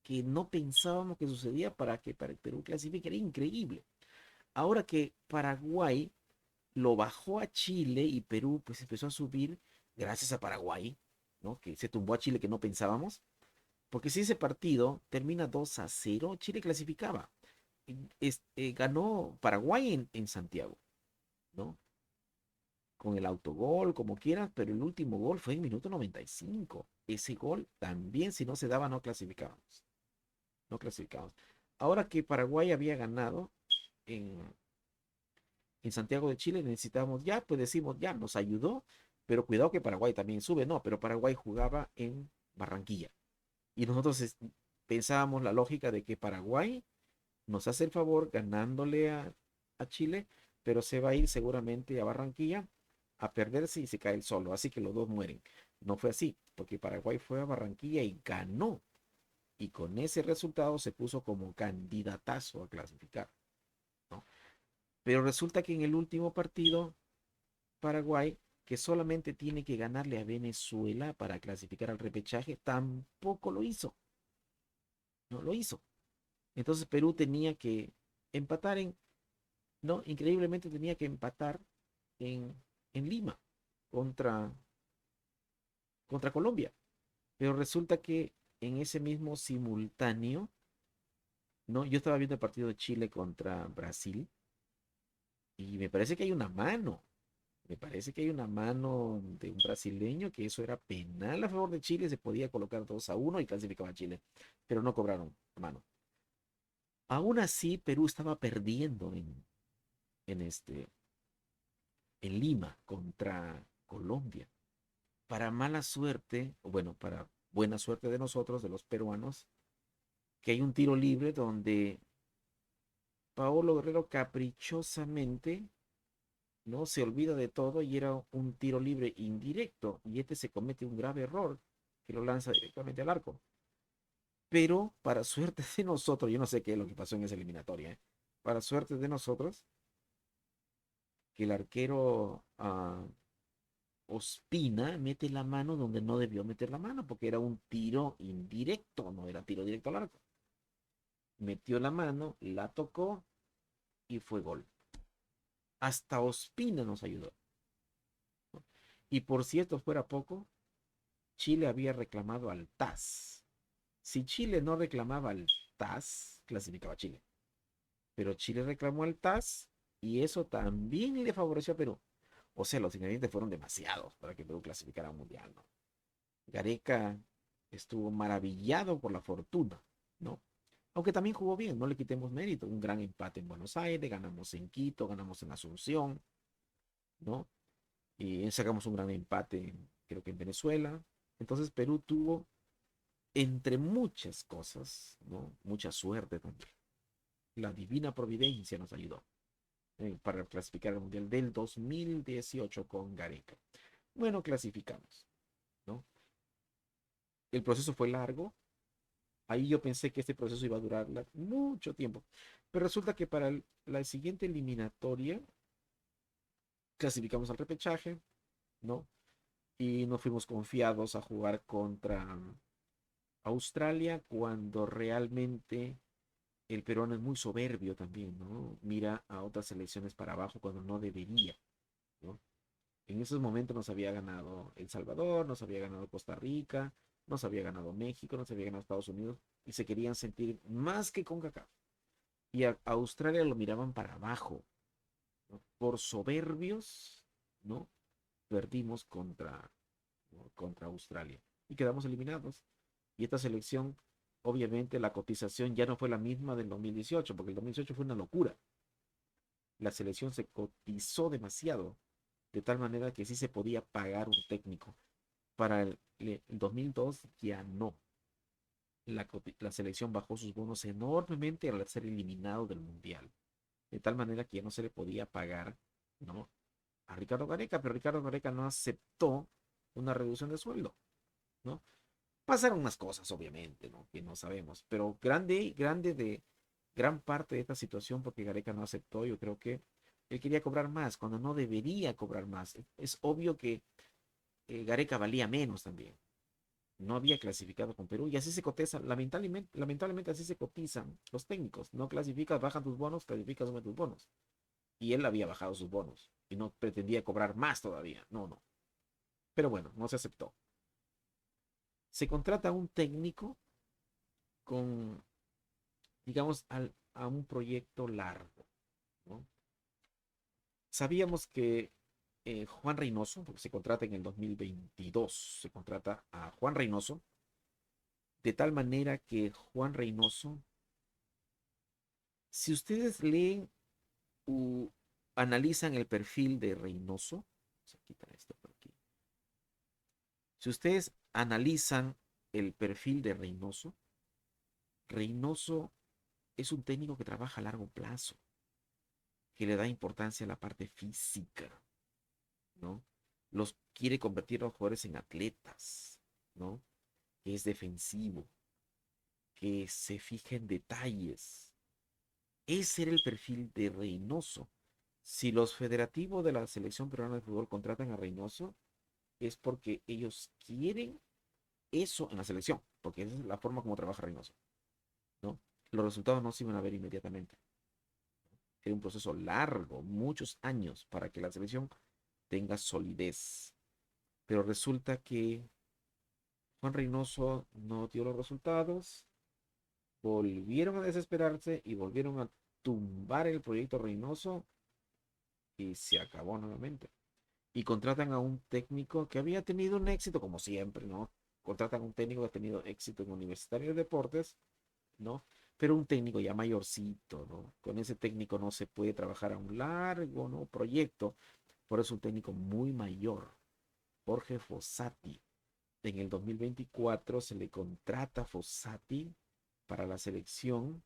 que no pensábamos que sucedía para que Perú clasifique era increíble. Ahora que Paraguay lo bajó a Chile y Perú pues empezó a subir gracias a Paraguay, ¿no? Que se tumbó a Chile que no pensábamos. Porque si ese partido termina 2-0, Chile clasificaba. Ganó Paraguay en Santiago, ¿no? Con el autogol, como quieras, pero el último gol fue en minuto 95. Ese gol también, si no se daba, no clasificábamos. No clasificábamos. Ahora que Paraguay había ganado en, en Santiago de Chile, necesitábamos ya, pues decimos, ya, nos ayudó, pero cuidado que Paraguay también sube. No, pero Paraguay jugaba en Barranquilla. Y nosotros pensábamos la lógica de que Paraguay nos hace el favor ganándole a Chile, pero se va a ir seguramente a Barranquilla a perderse y se cae el solo, así que los dos mueren. No fue así, porque Paraguay fue a Barranquilla y ganó, y con ese resultado se puso como candidatazo a clasificar, ¿no? Pero resulta que en el último partido, Paraguay, que solamente tiene que ganarle a Venezuela para clasificar al repechaje, tampoco lo hizo, no lo hizo. Entonces Perú tenía que empatar no, increíblemente tenía que empatar en, en Lima contra, contra Colombia. Pero resulta que en ese mismo simultáneo, ¿no? Yo estaba viendo el partido de Chile contra Brasil y me parece que hay una mano. Me parece que hay una mano de un brasileño que eso era penal a favor de Chile, se podía colocar 2-1 y clasificaba a Chile, pero no cobraron mano. Aún así, Perú estaba perdiendo en en Lima contra Colombia. Para mala suerte, o bueno, para buena suerte de nosotros, de los peruanos, que hay un tiro libre donde Paolo Guerrero caprichosamente no se olvida de todo y era un tiro libre indirecto y este se comete un grave error que lo lanza directamente al arco. Pero para suerte de nosotros, yo no sé qué es lo que pasó en esa eliminatoria, ¿eh? Para suerte de nosotros, que el arquero Ospina mete la mano donde no debió meter la mano, porque era un tiro indirecto, no era tiro directo al arco. Metió la mano, la tocó y fue gol. Hasta Ospina nos ayudó. Y por si esto fuera poco, Chile había reclamado al TAS. Si Chile no reclamaba al TAS, clasificaba a Chile. Pero Chile reclamó al TAS y eso también le favoreció a Perú. O sea, los ingredientes fueron demasiados para que Perú clasificara a un mundial, ¿no? Gareca estuvo maravillado por la fortuna, ¿no? Aunque también jugó bien, no le quitemos mérito. Un gran empate en Buenos Aires, ganamos en Quito, ganamos en Asunción, ¿no? Y sacamos un gran empate, creo que en Venezuela. Entonces Perú tuvo, entre muchas cosas, ¿no? Mucha suerte también. La divina providencia nos ayudó para clasificar al Mundial del 2018 con Gareca. Bueno, clasificamos, ¿no? El proceso fue largo. Ahí yo pensé que este proceso iba a durar mucho tiempo. Pero resulta que para la siguiente eliminatoria clasificamos al repechaje, ¿no? Y nos fuimos confiados a jugar contra Australia cuando realmente el peruano es muy soberbio también, ¿no? Mira a otras selecciones para abajo cuando no debería, ¿no? En esos momentos nos había ganado El Salvador, nos había ganado Costa Rica, nos había ganado México, nos había ganado Estados Unidos y se querían sentir más que con CONCACAF. Y a Australia lo miraban para abajo, ¿no? Por soberbios, ¿no? Perdimos contra Australia y quedamos eliminados. Y esta selección, obviamente, la cotización ya no fue la misma del 2018, porque el 2018 fue una locura. La selección se cotizó demasiado, de tal manera que sí se podía pagar un técnico. Para el 2002 ya no. La selección bajó sus bonos enormemente al ser eliminado del Mundial. De tal manera que ya no se le podía pagar, ¿no? A Ricardo Gareca, pero Ricardo Gareca no aceptó una reducción de sueldo, ¿no? Pasaron unas cosas, obviamente, ¿no? Que no sabemos, pero gran parte de esta situación, porque Gareca no aceptó, yo creo que él quería cobrar más cuando no debería cobrar más. Es obvio que Gareca valía menos también. No había clasificado con Perú y así se cotiza, lamentablemente así se cotizan los técnicos. No clasificas, bajan tus bonos, clasificas, suben tus bonos. Y él había bajado sus bonos y no pretendía cobrar más todavía. No, no. Pero bueno, no se aceptó. Se contrata un técnico con, digamos, a un proyecto largo, ¿no? Sabíamos que Juan Reynoso, porque se contrata en el 2022, se contrata a Juan Reynoso, de tal manera que Juan Reynoso, si ustedes leen o analizan el perfil de Reynoso, vamos a quitar esto por aquí. Si ustedes analizan el perfil de Reynoso, Reynoso es un técnico que trabaja a largo plazo, que le da importancia a la parte física, ¿no? Los quiere convertir a los jugadores en atletas, ¿no? Que es defensivo, que se fija en detalles. Ese era el perfil de Reynoso. Si los federativos de la selección peruana de fútbol contratan a Reynoso, es porque ellos quieren eso en la selección, porque esa es la forma como trabaja Reynoso, ¿no? Los resultados no se iban a ver inmediatamente. Era un proceso largo, muchos años, para que la selección tenga solidez. Pero resulta que Juan Reynoso no dio los resultados, volvieron a desesperarse y volvieron a tumbar el proyecto Reynoso y se acabó nuevamente. Y contratan a un técnico que había tenido un éxito, como siempre, ¿no? Contratan a un técnico que ha tenido éxito en Universitario de Deportes, ¿no? Pero un técnico ya mayorcito, ¿no? Con ese técnico no se puede trabajar a un largo, ¿no? Proyecto. Por eso un técnico muy mayor, Jorge Fossati. En el 2024 se le contrata a Fossati para la selección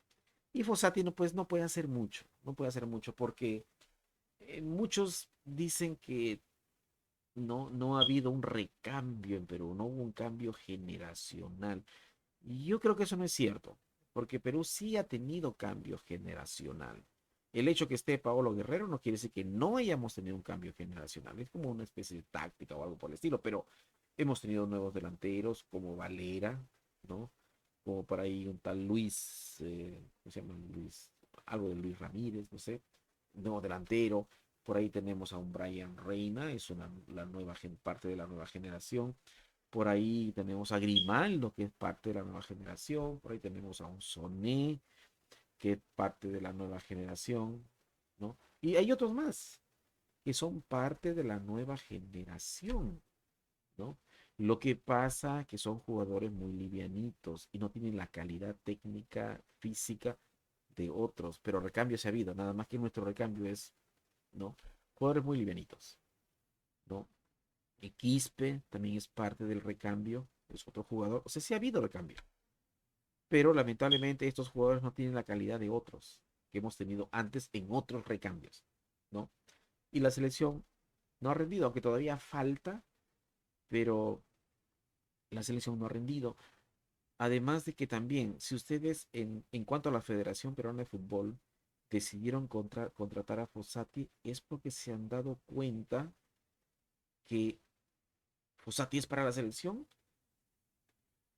y Fossati no, pues, no puede hacer mucho, no puede hacer mucho porque muchos dicen que no ha habido un recambio en Perú, no hubo un cambio generacional. Y yo creo que eso no es cierto, porque Perú sí ha tenido cambio generacional. El hecho que esté Paolo Guerrero no quiere decir que no hayamos tenido un cambio generacional. Es como una especie de táctica o algo por el estilo, pero hemos tenido nuevos delanteros como Valera, ¿no? Como por ahí un tal Luis, ¿cómo se llama? Luis, algo de Luis Ramírez, no sé, nuevo delantero. Por ahí tenemos a un Brian Reina, es la nueva parte de la nueva generación. Por ahí tenemos a Grimaldo, que es parte de la nueva generación. Por ahí tenemos a un Soné, que es parte de la nueva generación, ¿no? Y hay otros más que son parte de la nueva generación, ¿no? Lo que pasa que son jugadores muy livianitos y no tienen la calidad técnica, física de otros, pero recambio se ha habido, nada más que nuestro recambio es, ¿no? Jugadores muy livianitos, ¿no? Y Quispe también es parte del recambio, es otro jugador, o sea, sí ha habido recambio, pero lamentablemente estos jugadores no tienen la calidad de otros que hemos tenido antes en otros recambios, ¿no? Y la selección no ha rendido, aunque todavía falta, pero la selección no ha rendido. Además de que también, si ustedes en cuanto a la Federación Peruana de Fútbol decidieron contratar a Fossati, es porque se han dado cuenta que Fossati es para la selección.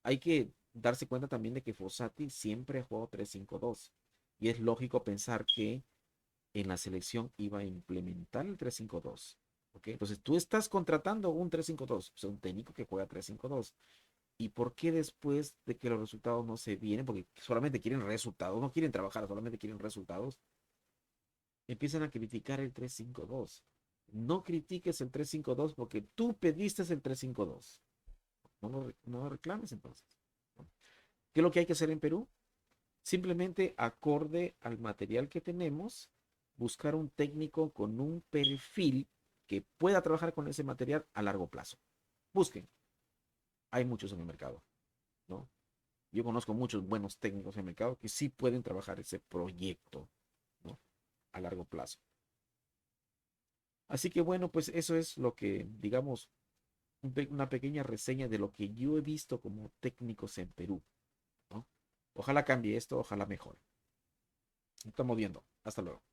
Hay que darse cuenta también de que Fossati siempre ha jugado 3-5-2 y es lógico pensar que en la selección iba a implementar el 3-5-2. ¿Ok? Entonces tú estás contratando un 3-5-2, o sea, un técnico que juega 3-5-2. ¿Y por qué después de que los resultados no se vienen? Porque solamente quieren resultados, no quieren trabajar, solamente quieren resultados. Empiezan a criticar el 3-5-2. No critiques el 3-5-2 porque tú pediste el 3-5-2. No lo reclames entonces. ¿Qué es lo que hay que hacer en Perú? Simplemente acorde al material que tenemos, buscar un técnico con un perfil que pueda trabajar con ese material a largo plazo. Busquen. Hay muchos en el mercado, ¿no? Yo conozco muchos buenos técnicos en el mercado que sí pueden trabajar ese proyecto, ¿no? A largo plazo. Así que bueno, pues eso es lo que, digamos, una pequeña reseña de lo que yo he visto como técnicos en Perú, ¿no? Ojalá cambie esto, ojalá mejore. Estamos viendo. Hasta luego.